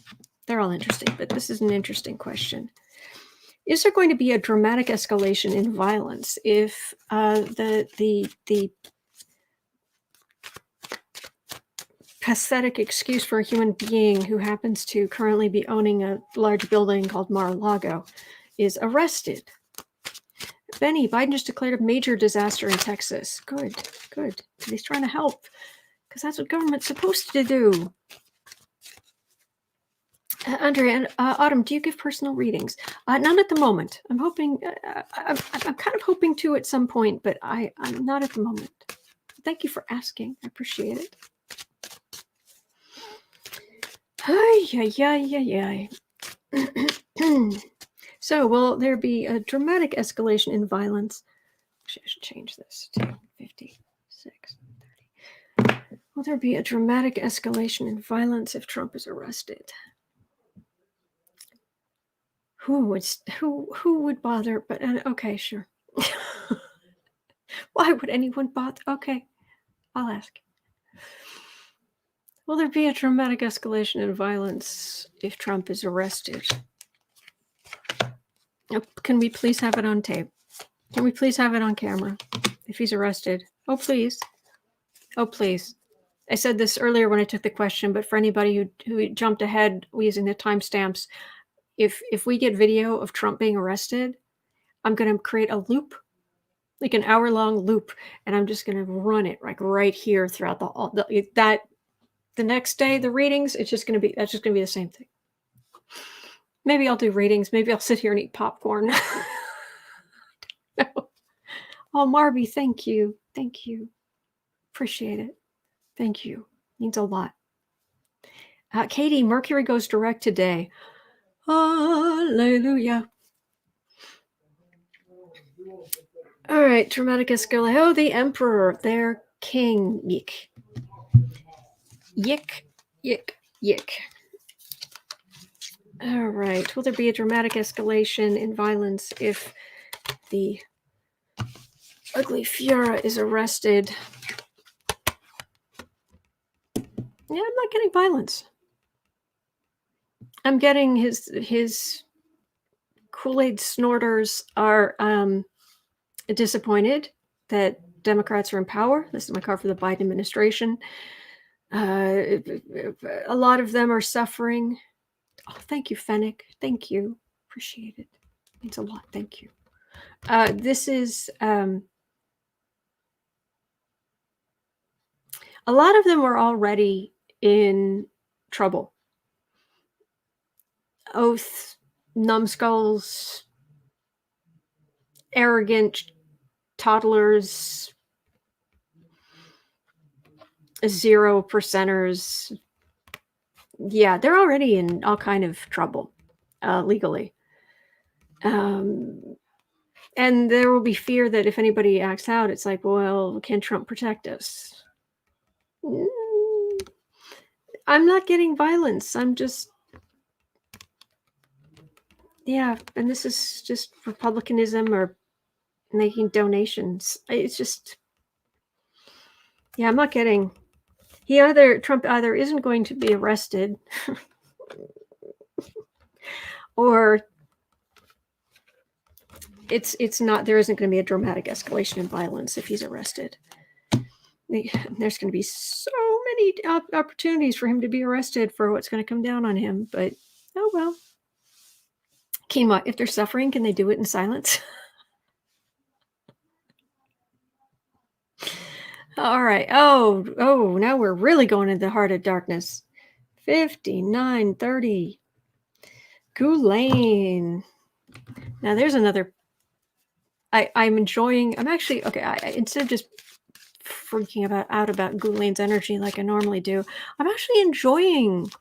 They're all interesting, but this is an interesting question. Is there going to be a dramatic escalation in violence if the pathetic excuse for a human being who happens to currently be owning a large building called Mar-a-Lago is arrested? Benny, Biden just declared a major disaster in Texas. Good. He's trying to help because that's what government's supposed to do. Andrea and Autumn, do you give personal readings? Not at the moment. I'm hoping. I'm kind of hoping to at some point, but I'm not at the moment. Thank you for asking. I appreciate it. Ay. So, will there be a dramatic escalation in violence? Actually, I should change this to 56:30. Will there be a dramatic escalation in violence if Trump is arrested? Who would bother? But okay, sure. Why would anyone bother? Okay, I'll ask. Will there be a dramatic escalation in violence if Trump is arrested? Can we please have it on tape? Can we please have it on camera if he's arrested? Oh, please. Oh, please. I said this earlier when I took the question, but for anybody who jumped ahead using the timestamps, if we get video of Trump being arrested, I'm going to create a loop, like an hour-long loop, and I'm just going to run it like right here throughout the next day, the readings. That's just going to be the same thing. Maybe I'll do readings. Maybe I'll sit here and eat popcorn. No. Oh, Marby, thank you. Appreciate it. Thank you. Means a lot. Katie, Mercury goes direct today. Hallelujah. All right, dramatic escalation. Oh, the Emperor, their king. Yick. All right. Will there be a dramatic escalation in violence if the ugly Fiora is arrested? Yeah, I'm not getting violence. I'm getting his Kool-Aid snorters are disappointed that Democrats are in power. This is my card for the Biden administration. A lot of them are suffering. Oh, thank you, Fennec. Thank you. Appreciate it. Means a lot. Thank you. This is a lot of them were already in trouble. Oath, numbskulls, arrogant toddlers, 0%ers. Yeah, they're already in all kind of trouble legally. And there will be fear that if anybody acts out, it's like, well, can Trump protect us? I'm not getting violence. I'm just, yeah, and this is just republicanism or making donations. It's just, yeah, I'm not getting. Trump either isn't going to be arrested, or it's not. There isn't going to be a dramatic escalation in violence if he's arrested. There's going to be so many opportunities for him to be arrested for what's going to come down on him. But oh well. Quinoa, if they're suffering, can they do it in silence? All right. Oh, now we're really going into the heart of darkness. 59:30. Ghoul-aine. Now there's another. I'm enjoying. I'm actually okay. Instead of just freaking out about Ghoul-aine's energy like I normally do, I'm actually enjoying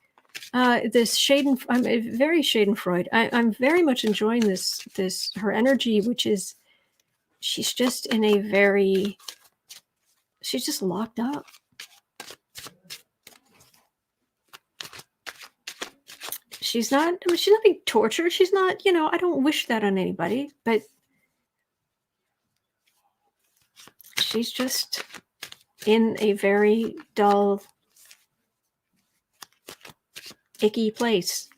this Schaden. I'm very Schadenfreude. I'm very much enjoying this her energy, which is she's just in a very. She's just locked up. she's not I mean, she's not being tortured. She's not, I don't wish that on anybody, but she's just in a very dull, icky place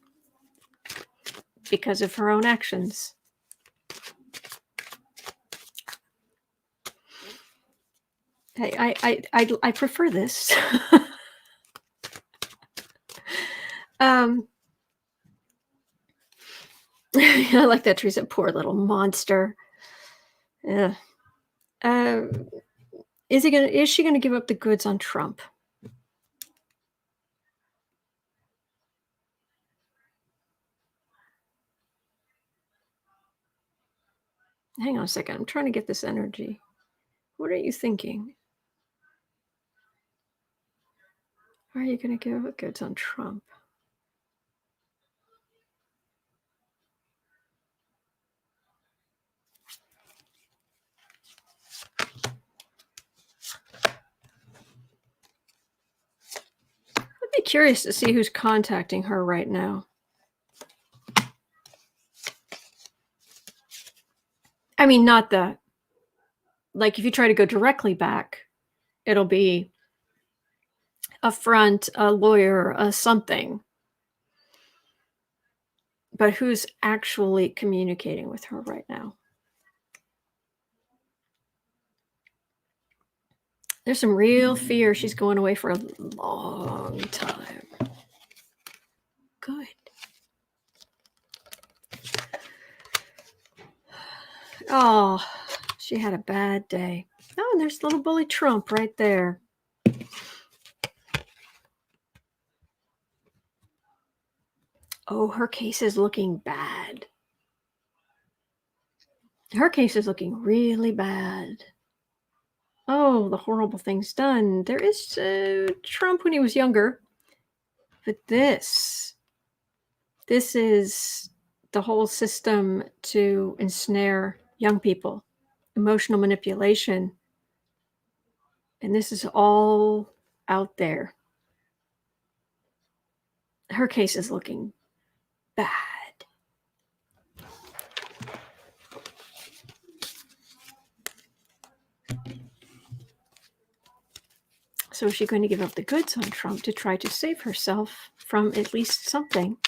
because of her own actions. I prefer this. I like that, Teresa. Poor little monster. Yeah. Is she gonna give up the goods on Trump? Hang on a second. I'm trying to get this energy. What are you thinking? Are you gonna give up goods on Trump? I'd be curious to see who's contacting her right now. I mean, not the like if you try to go directly back, it'll be a front, a lawyer, a something. But who's actually communicating with her right now? There's some real fear she's going away for a long time. Good. Oh, she had a bad day. Oh, and there's little bully Trump right there. Oh, her case is looking bad. Her case is looking really bad. Oh, the horrible things done. There is Trump when he was younger. But this is the whole system to ensnare young people, emotional manipulation. And this is all out there. Her case is looking bad. So is she going to give up the goods on Trump to try to save herself from at least something?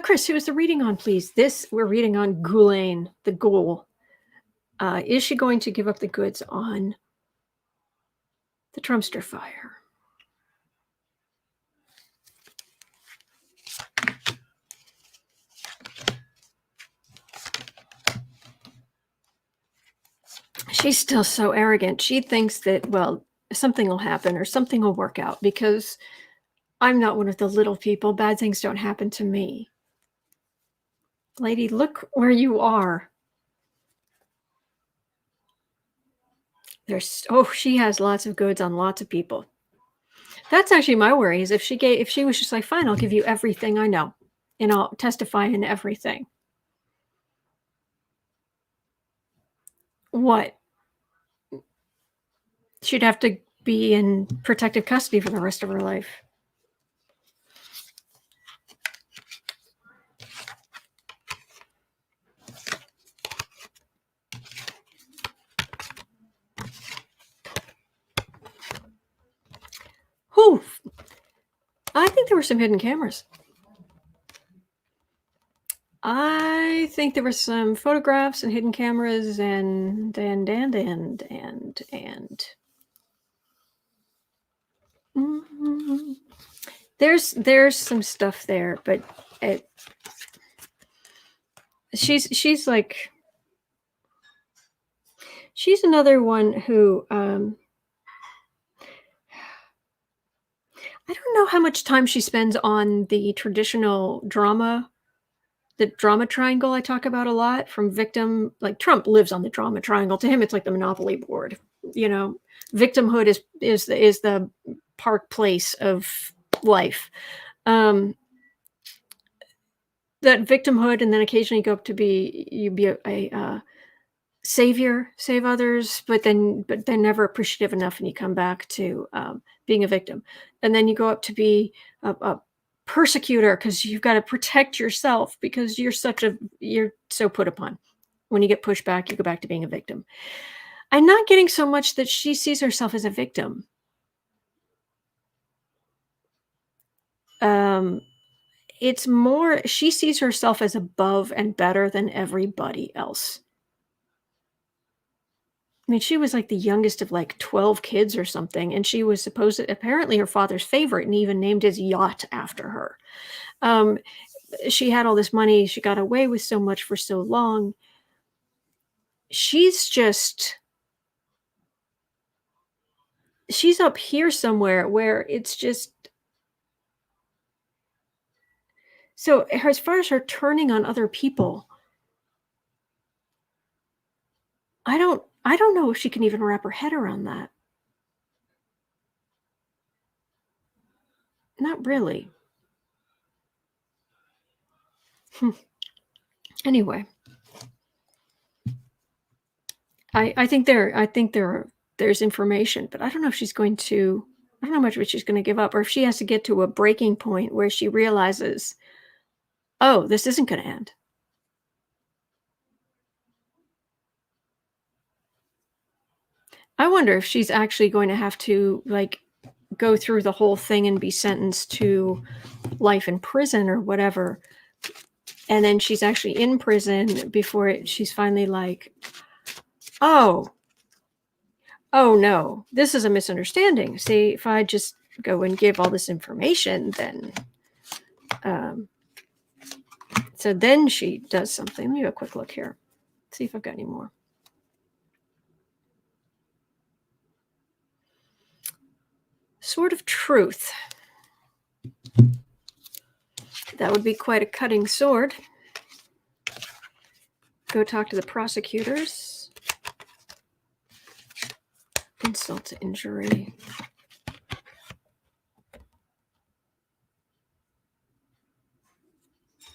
Chris, who is the reading on, please? We're reading on Ghoul-aine, the ghoul. Is she going to give up the goods on the Trumpster fire? She's still so arrogant. She thinks that, well, something will happen or something will work out because I'm not one of the little people. Bad things don't happen to me. Lady, look where you are. She has lots of goods on lots of people. That's actually my worry, is if she was just like, fine, I'll give you everything I know and I'll testify in everything. What? She'd have to be in protective custody for the rest of her life. Whew. I think there were some hidden cameras. I think there were some photographs and hidden cameras and there's some stuff there, but she's like, she's another one who I don't know how much time she spends on the traditional drama, the drama triangle I talk about a lot, from victim, like Trump lives on the drama triangle. To him, it's like the Monopoly board. Victimhood is the Park Place of life. That victimhood, and then occasionally you go up to be a savior, save others, but they're never appreciative enough, and you come back to being a victim, and then you go up to be a persecutor because you've got to protect yourself because you're so put upon. When you get pushed back, you go back to being a victim. I'm not getting so much that she sees herself as a victim. Um, it's more she sees herself as above and better than everybody else. I mean, she was like the youngest of like 12 kids or something, and she was apparently her father's favorite and even named his yacht after her. Um, she had all this money, she got away with so much for so long. She's just she's up here somewhere where it's just so as far as her turning on other people, I don't know if she can even wrap her head around that. Not really. Hmm. Anyway, there's information, but I don't know if she's going to I don't know how much of it she's going to give up or if she has to get to a breaking point where she realizes, "Oh, this isn't going to end." I wonder if she's actually going to have to like go through the whole thing and be sentenced to life in prison or whatever. And then she's actually in prison before she's finally like, "Oh, oh no, this is a misunderstanding. See, if I just go and give all this information, then um, so then she does something." Let me do a quick look here. See if I've got any more. Sword of Truth. That would be quite a cutting sword. Go talk to the prosecutors. Insult to injury.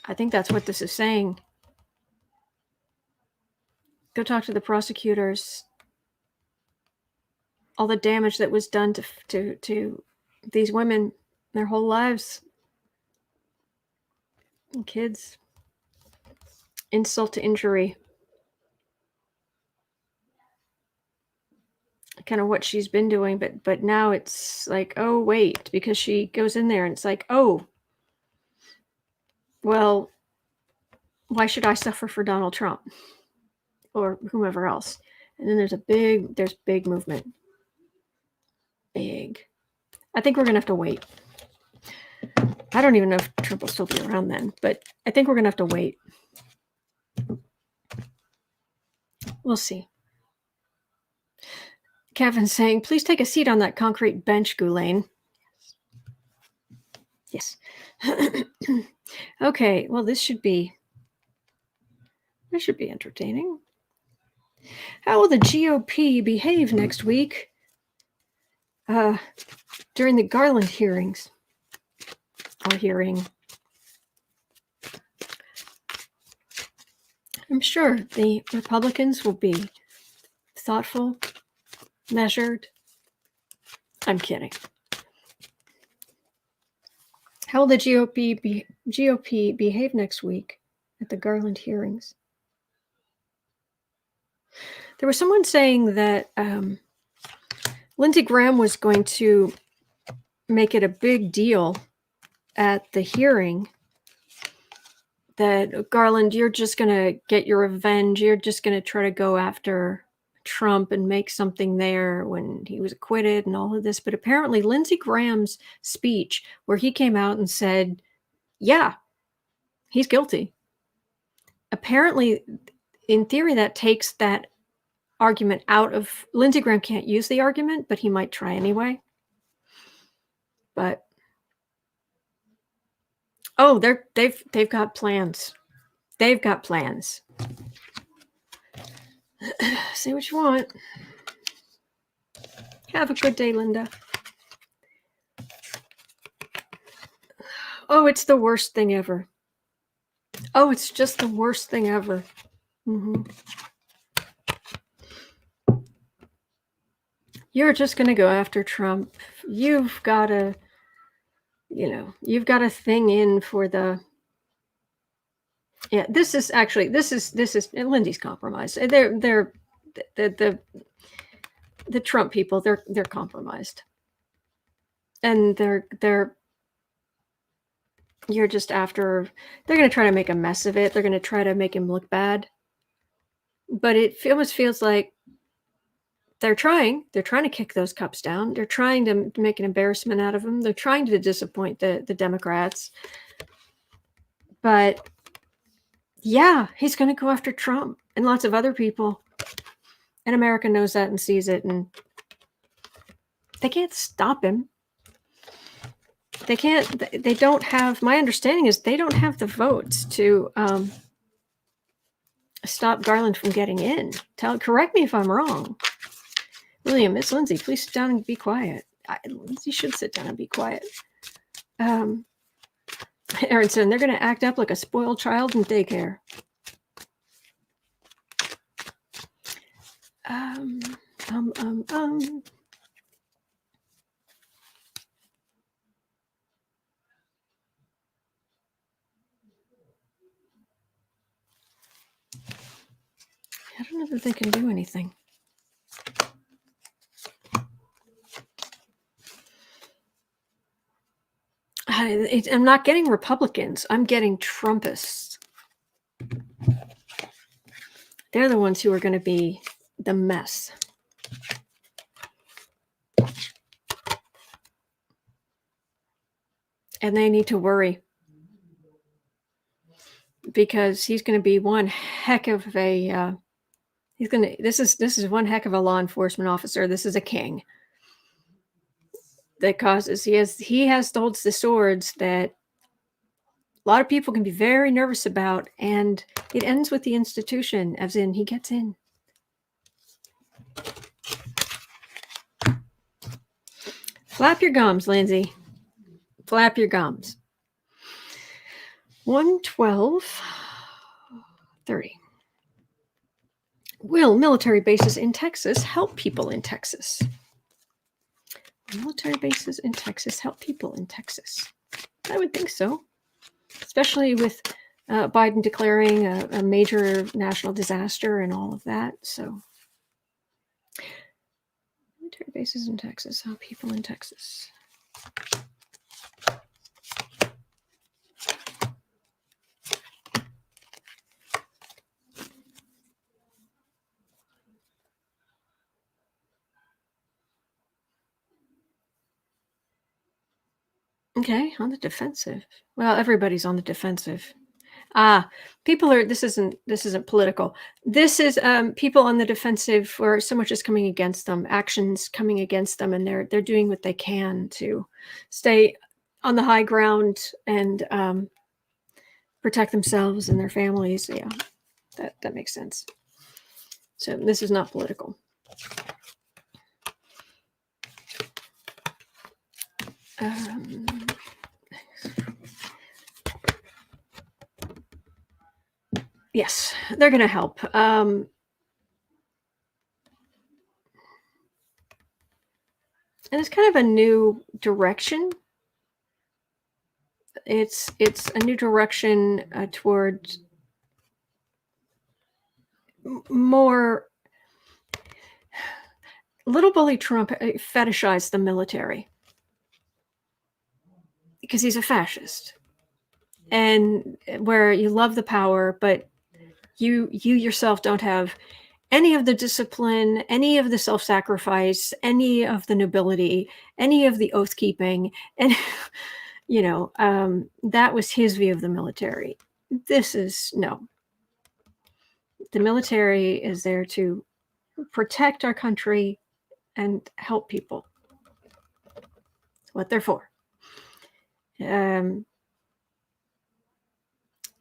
I think that's what this is saying. Go talk to the prosecutors. All the damage that was done to these women, their whole lives, and kids. Insult to injury. Kind of what she's been doing, but now it's like, oh wait, because she goes in there and it's like, oh, well, why should I suffer for Donald Trump or whomever else? And then there's big movement. Big. I think we're gonna have to wait. I don't even know if Trump will still be around then, but I think we're gonna have to wait. We'll see. Kevin's saying, please take a seat on that concrete bench, Ghoul-aine. Yes. Okay, well, this should be entertaining. How will the GOP behave next week during the Garland hearings? Or hearing. I'm sure the Republicans will be thoughtful, measured. I'm kidding. How will the GOP behave next week at the Garland hearings? There was someone saying that Lindsey Graham was going to make it a big deal at the hearing that Garland, you're just going to get your revenge. You're just going to try to go after Trump and make something there when he was acquitted and all of this. But apparently Lindsey Graham's speech where he came out and said, yeah, he's guilty. Apparently, in theory, that takes that argument out of Lindsey Graham can't use the argument, but he might try anyway. But oh, they've got plans. They've got plans. Say what you want. Have a good day, Linda. Oh, it's the worst thing ever. Oh, it's just the worst thing ever. Mm-hmm. You're just going to go after Trump. You've got a, you've got a thing in for the. Yeah, this is Lindsay's compromised. They're the Trump people. They're compromised, and you're just after. They're going to try to make a mess of it. They're going to try to make him look bad. But it almost feels like they're trying to kick those cups down. They're trying to make an embarrassment out of him. They're trying to disappoint the Democrats. But yeah, he's going to go after Trump and lots of other people. And America knows that and sees it. And they can't stop him. They can't. They don't have, my understanding is they don't have the votes to stop Garland from getting in. Correct me if I'm wrong. William, Miss Lindsay, please sit down and be quiet. Lindsay should sit down and be quiet. Aronson, they're going to act up like a spoiled child in daycare. I don't know that they can do anything. I'm not getting Republicans. I'm getting Trumpists. They're the ones who are going to be the mess. And they need to worry. Because he's going to be one heck of a... This is one heck of a law enforcement officer. This is a king. That causes... He holds the swords that a lot of people can be very nervous about, and it ends with the institution, as in he gets in. Flap your gums, Lindsay. Flap your gums. 112:30. Will military bases in Texas help people in Texas? Military bases in Texas help people in Texas? I would think so. Especially with Biden declaring a major national disaster and all of that. So, military bases in Texas, how people in Texas. Okay, on the defensive. Well, everybody's on the defensive. People are. This isn't political. This is people on the defensive where so much is coming against them, actions coming against them, and they're doing what they can to stay on the high ground and protect themselves and their families. Yeah, that makes sense. So this is not political. Yes, they're going to help. And it's kind of a new direction. It's a new direction towards more. Little bully Trump fetishized the military because he's a fascist, and where you love the power, but you yourself don't have any of the discipline, any of the self-sacrifice, any of the nobility, any of the oath-keeping, and that was his view of the military. This is no. The military is there to protect our country and help people. That's what they're for.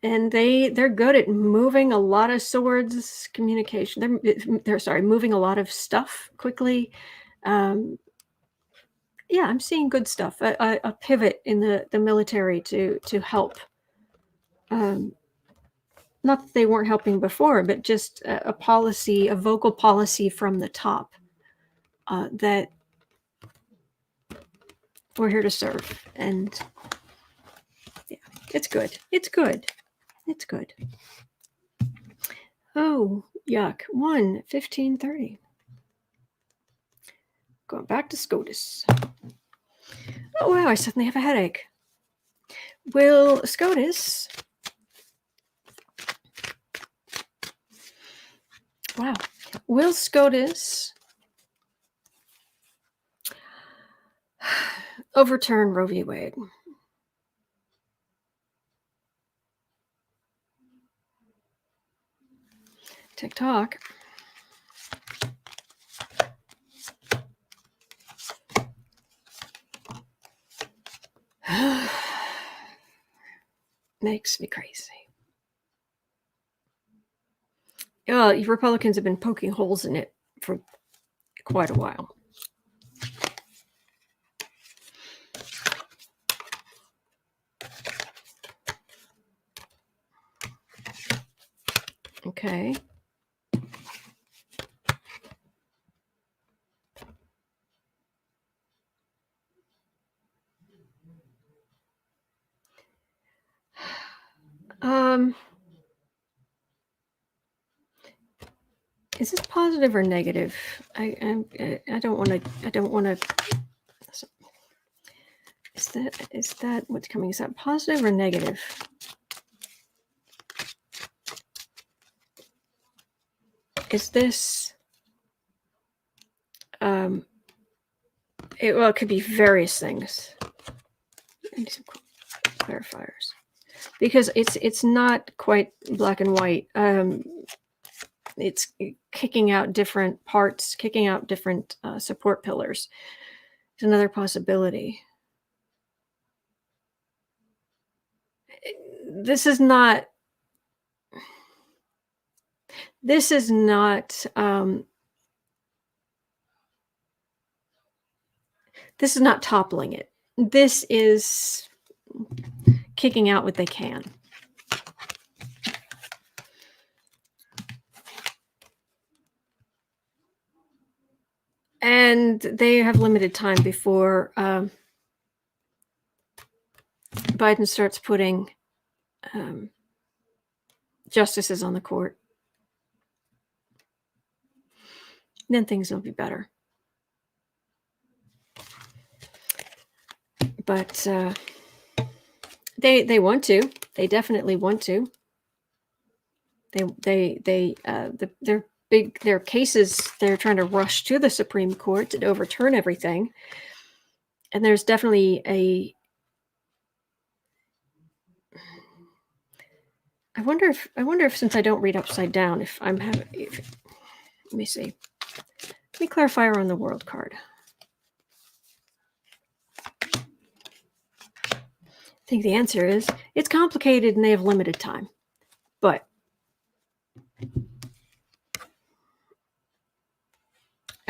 And they're good at moving a lot of swords, communication. They're moving a lot of stuff quickly. Yeah, I'm seeing good stuff. A pivot in the military to help. Not that they weren't helping before, but just a policy, a vocal policy from the top that we're here to serve. And yeah, it's good. It's good. It's good. Oh, yuck. 1:15:30. Going back to SCOTUS. Oh, wow, I suddenly have a headache. Will SCOTUS... Wow. Will SCOTUS overturn Roe v. Wade? TikTok. Makes me crazy. Republicans have been poking holes in it for quite a while. Okay. Is this positive or negative? I don't want to. Is that what's coming? Is that positive or negative? Is this? It could be various things. I need some clarifiers because it's not quite black and white. It's kicking out different parts, kicking out different support pillars. It's another possibility. This is not toppling it. This is kicking out what they can. And they have limited time before Biden starts putting justices on the court. Then things will be better. But they want to. They definitely want to. Their cases, they're trying to rush to the Supreme Court to overturn everything. And there's definitely I wonder if since I don't read upside down, if I'm having, let me see. Let me clarify on the world card. I think the answer is it's complicated and they have limited time. But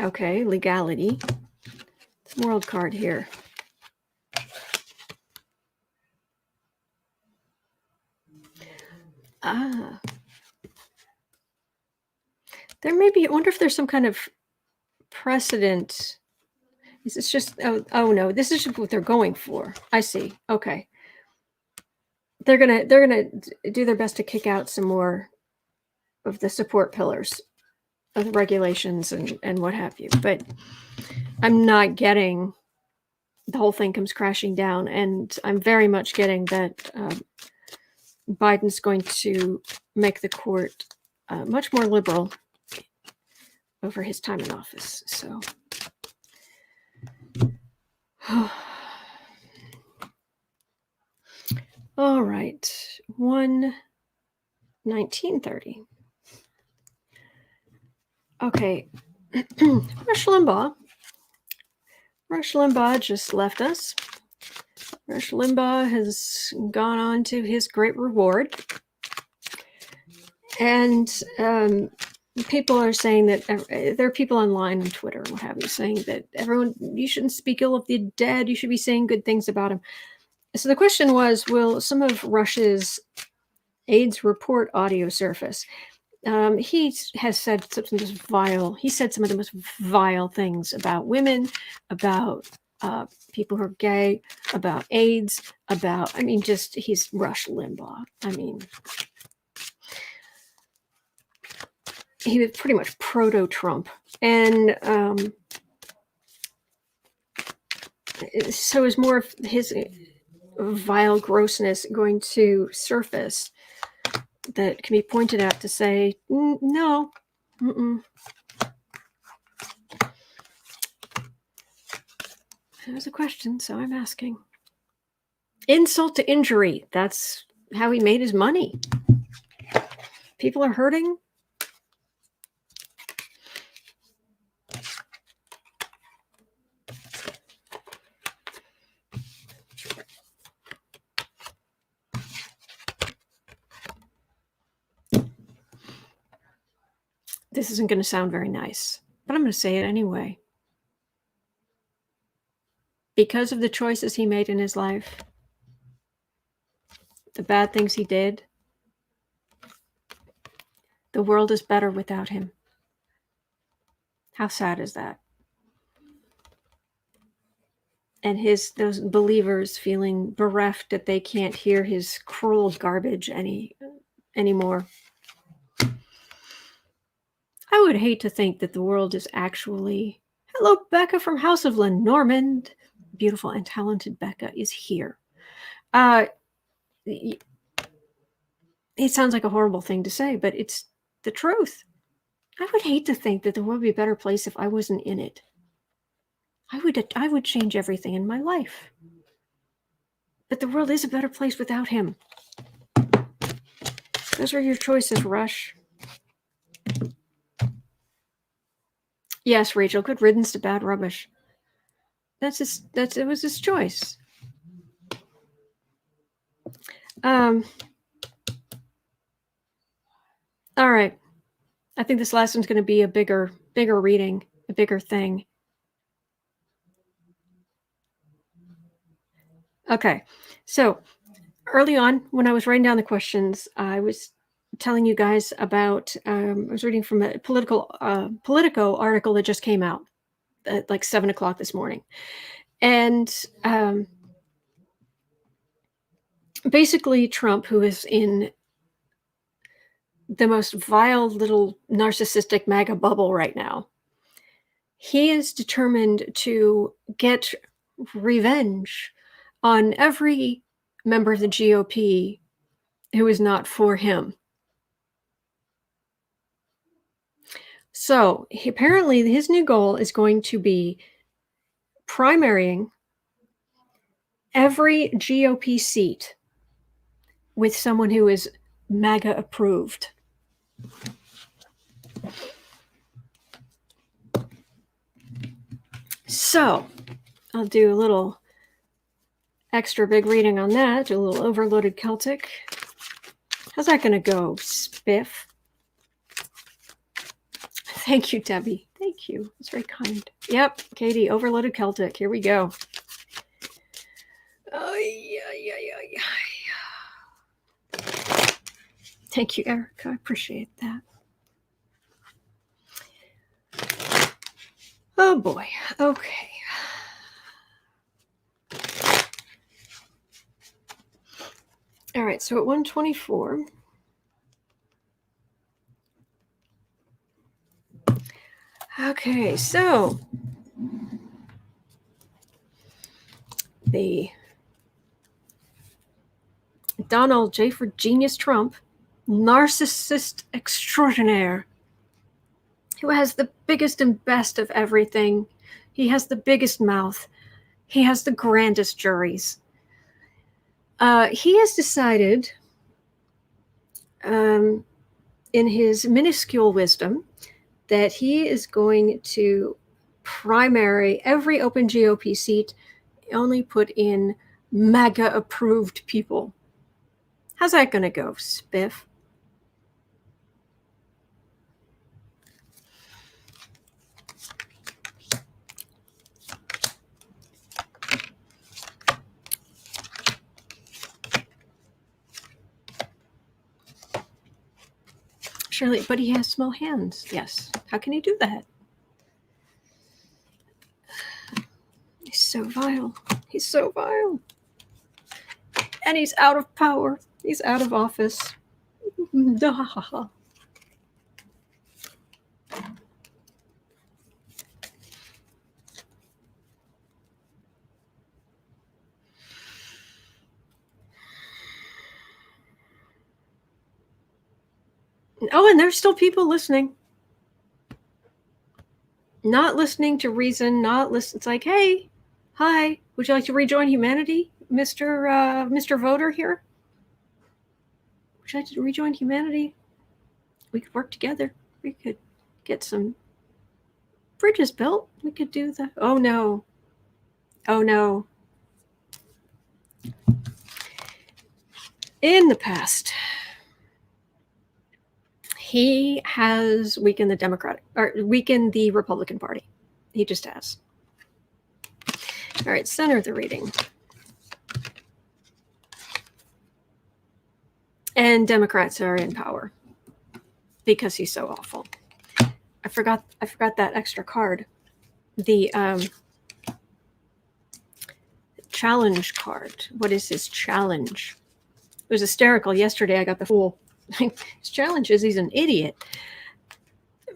okay, legality. It's world card here. There may be, I wonder if there's some kind of precedent. Is this just, oh no, this is just what they're going for. I see. Okay. They're gonna do their best to kick out some more of the support pillars of the regulations and what have you. But I'm not getting the whole thing comes crashing down, and I'm very much getting that Biden's going to make the court much more liberal over his time in office. So, all right, 1:19:30. Okay, Rush Limbaugh just left us. Rush Limbaugh has gone on to his great reward. And people are saying that there are people online on Twitter and what have you saying that you shouldn't speak ill of the dead. You should be saying good things about him. So the question was, will some of Rush's AIDS report audio surface? He has said some of the most vile. He said some of the most vile things about women, about people who are gay, about AIDS, about. I mean, just he's Rush Limbaugh. I mean, he was pretty much proto-Trump, and so is more of his vile grossness going to surface that can be pointed out to say, no, There's a question, so I'm asking. Insult to injury. That's how he made his money. People are hurting. This isn't going to sound very nice, but I'm going to say it anyway. Because of the choices he made in his life, the bad things he did, the world is better without him. How sad is that? And those believers feeling bereft that they can't hear his cruel garbage anymore. I would hate to think that the world is actually... Hello, Becca from House of Lenormand. Beautiful and talented Becca is here. It sounds like a horrible thing to say, but it's the truth. I would hate to think that the world would be a better place if I wasn't in it. I would change everything in my life. But the world is a better place without him. Those are your choices, Rush. Yes, Rachel, good riddance to bad rubbish. It was his choice. All right. I think this last one's going to be a bigger reading, a bigger thing. Okay. So early on, when I was writing down the questions, I was telling you guys about, I was reading from a Politico article that just came out at like 7 o'clock this morning. And basically Trump, who is in the most vile little narcissistic MAGA bubble right now, he is determined to get revenge on every member of the GOP who is not for him. So apparently his new goal is going to be primarying every GOP seat with someone who is MAGA approved. So I'll do a little extra big reading on that, a little overloaded Celtic. How's that going to go, Spiff? Thank you, Debbie. Thank you. It's very kind. Yep, Katie, overloaded Celtic. Here we go. Oh, yeah. Thank you, Erica. I appreciate that. Oh, boy. Okay. All right, so at 124... Okay, so the Donald J. for Genius Trump, narcissist extraordinaire, who has the biggest and best of everything. He has the biggest mouth. He has the grandest juries. He has decided, in his minuscule wisdom, that he is going to primary every open GOP seat, only put in MAGA-approved people. How's that going to go, Spiff? Surely, but he has small hands. Yes. How can he do that? He's so vile. He's so vile. And he's out of power. He's out of office. Oh, and there's still people listening. Not listening to reason, not listen. It's like, hey, hi, would you like to rejoin humanity, Mr. Voter here? Would you like to rejoin humanity? We could work together. We could get some bridges built. We could do that. Oh no. Oh no. In the past, he has weakened the Republican Party. He just has. All right, center the reading. And Democrats are in power because he's so awful. I forgot that extra card. The challenge card. What is his challenge? It was hysterical. Yesterday I got the fool. His challenge is he's an idiot.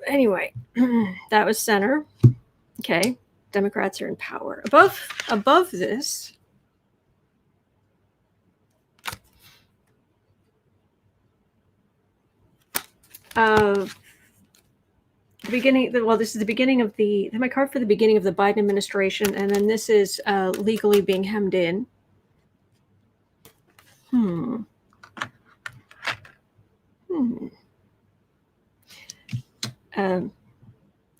Anyway, that was center. Okay. Democrats are in power. Above this, this is the beginning of my card for the beginning of the Biden administration, and then this is legally being hemmed in.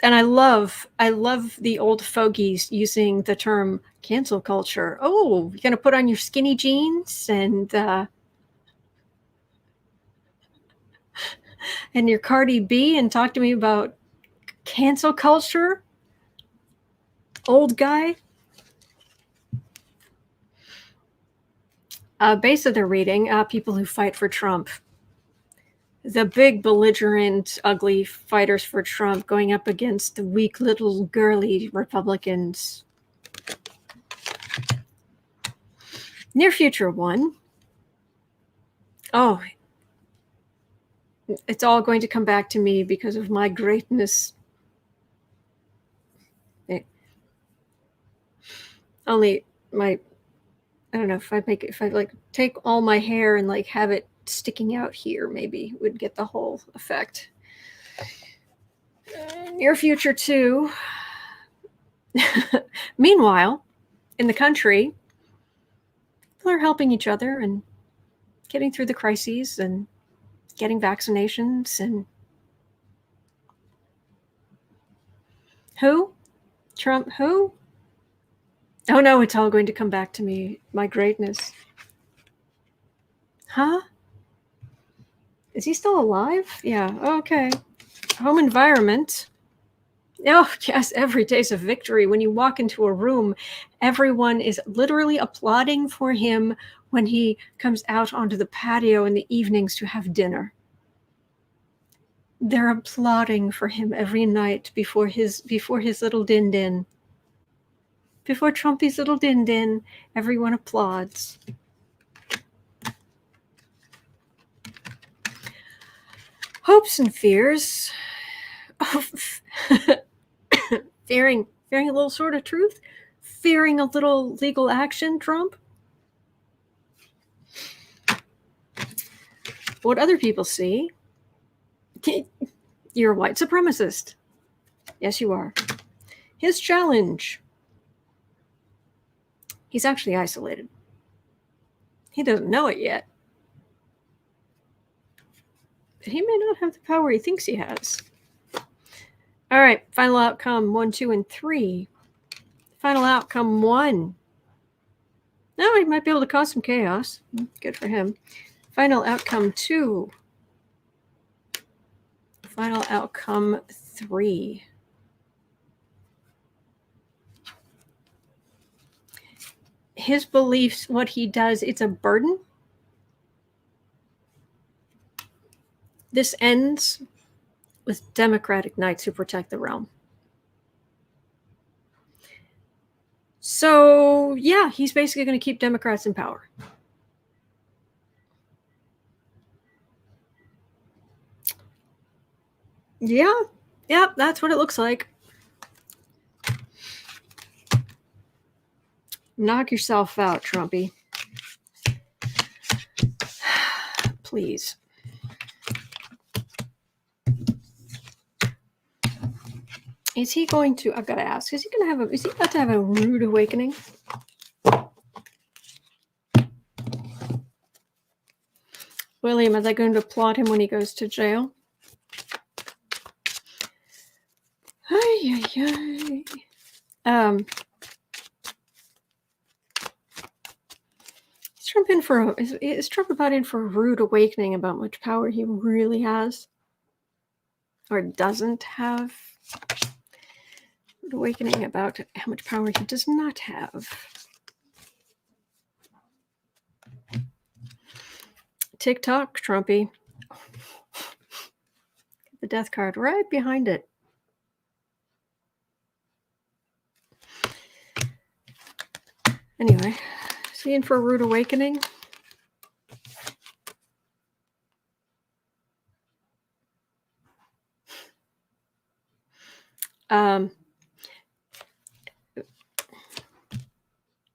And I love the old fogies using the term cancel culture. Oh, you're gonna put on your skinny jeans and your Cardi B and talk to me about cancel culture? Old guy. Base of the reading, people who fight for Trump. The big, belligerent, ugly fighters for Trump going up against the weak, little, girly Republicans. Near future one. Oh, it's all going to come back to me because of my greatness. Only I don't know, if I take all my hair and like have it sticking out here, maybe would get the whole effect. Near future too. Meanwhile, in the country, people are helping each other and getting through the crises and getting vaccinations. And who? Trump who? Oh no, it's all going to come back to me. My greatness. Huh? Is he still alive? Yeah, okay. Home environment. Oh, yes, every day's a victory. When you walk into a room, everyone is literally applauding for him when he comes out onto the patio in the evenings to have dinner. They're applauding for him every night before his little din-din. Before Trumpy's little din-din, everyone applauds. Hopes and fears. Oh, fearing a little sort of truth. Fearing a little legal action, Trump. What other people see. You're a white supremacist. Yes, you are. His challenge. He's actually isolated. He doesn't know it yet. But he may not have the power he thinks he has. All right, final outcome 1, 2, and 3. Final outcome 1. No, he might be able to cause some chaos. Good for him. Final outcome 2. Final outcome 3. His beliefs, what he does, it's a burden. This ends with Democratic knights who protect the realm. So, yeah, he's basically going to keep Democrats in power. Yeah, that's what it looks like. Knock yourself out, Trumpy. Please. Is he going to, I've got to ask, is he about to have a rude awakening? William, are they going to applaud him when he goes to jail? Ay, ay, ay. Is Trump about in for a rude awakening about how much power he really has? Or doesn't have? Rude awakening about how much power he does not have. TikTok, Trumpy. The death card right behind it. Anyway, is he in for a rude awakening?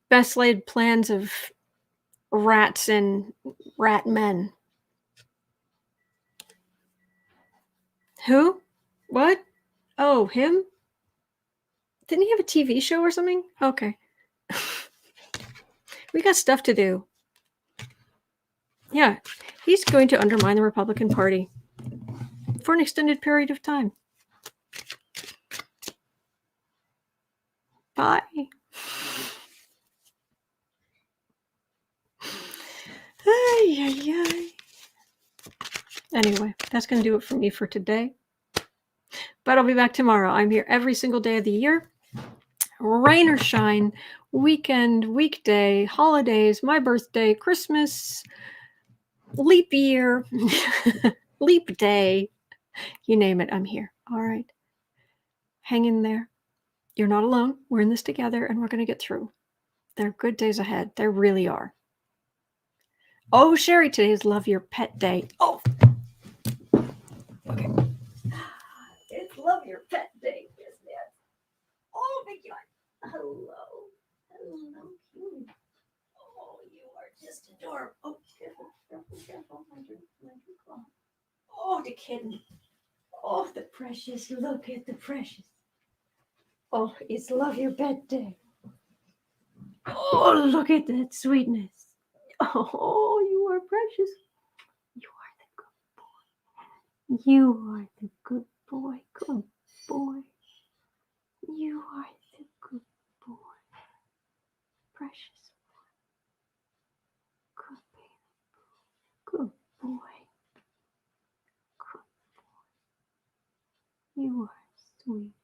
Best laid plans of rats and rat men. Who? What? Oh, him? Didn't he have a TV show or something? Okay. We got stuff to do. Yeah, he's going to undermine the Republican Party for an extended period of time. Bye. Ay, ay, ay. Anyway, that's going to do it for me for today. But I'll be back tomorrow. I'm here every single day of the year. Rain or shine, weekend, weekday, holidays, my birthday, Christmas, leap year, leap day, you name it, I'm here. All right. Hang in there. You're not alone. We're in this together, and we're going to get through. There are good days ahead. There really are. Oh, Sherry, today is Love Your Pet Day. Oh. Okay. It's Love Your Pet Day, isn't it? Oh, big yawn. Hello. Hello, cute. Oh, you are just adorable. Oh, careful. My drink claw. Oh, the kitten. Oh, the precious. Look at the precious. Oh, it's Love Your Pet Day. Oh, look at that sweetness. Oh, you are precious. You are the good boy. You are the good boy. Good boy. You are the good boy. Precious boy. Good baby. Good boy. Good boy. You are sweet.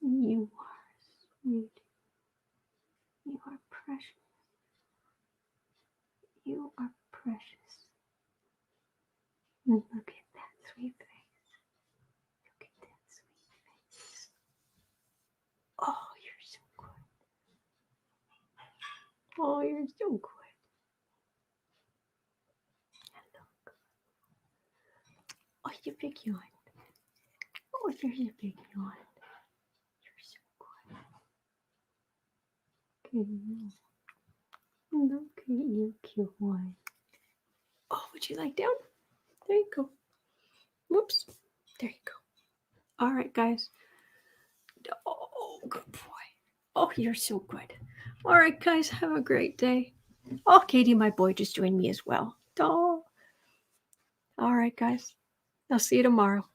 You are sweet. You are precious. You are precious. Look at that sweet face. Look at that sweet face. Oh, you're so good. Oh, you're so good. And look. Oh, you big yawn. Oh, there's a big yawn. You're so good. Okay. Look at you, cute one. Oh, would you like down? There you go. Whoops. There you go. All right, guys. Oh, good boy. Oh, you're so good. All right, guys. Have a great day. Oh, Katie, my boy, just joined me as well. Oh. All right, guys. I'll see you tomorrow.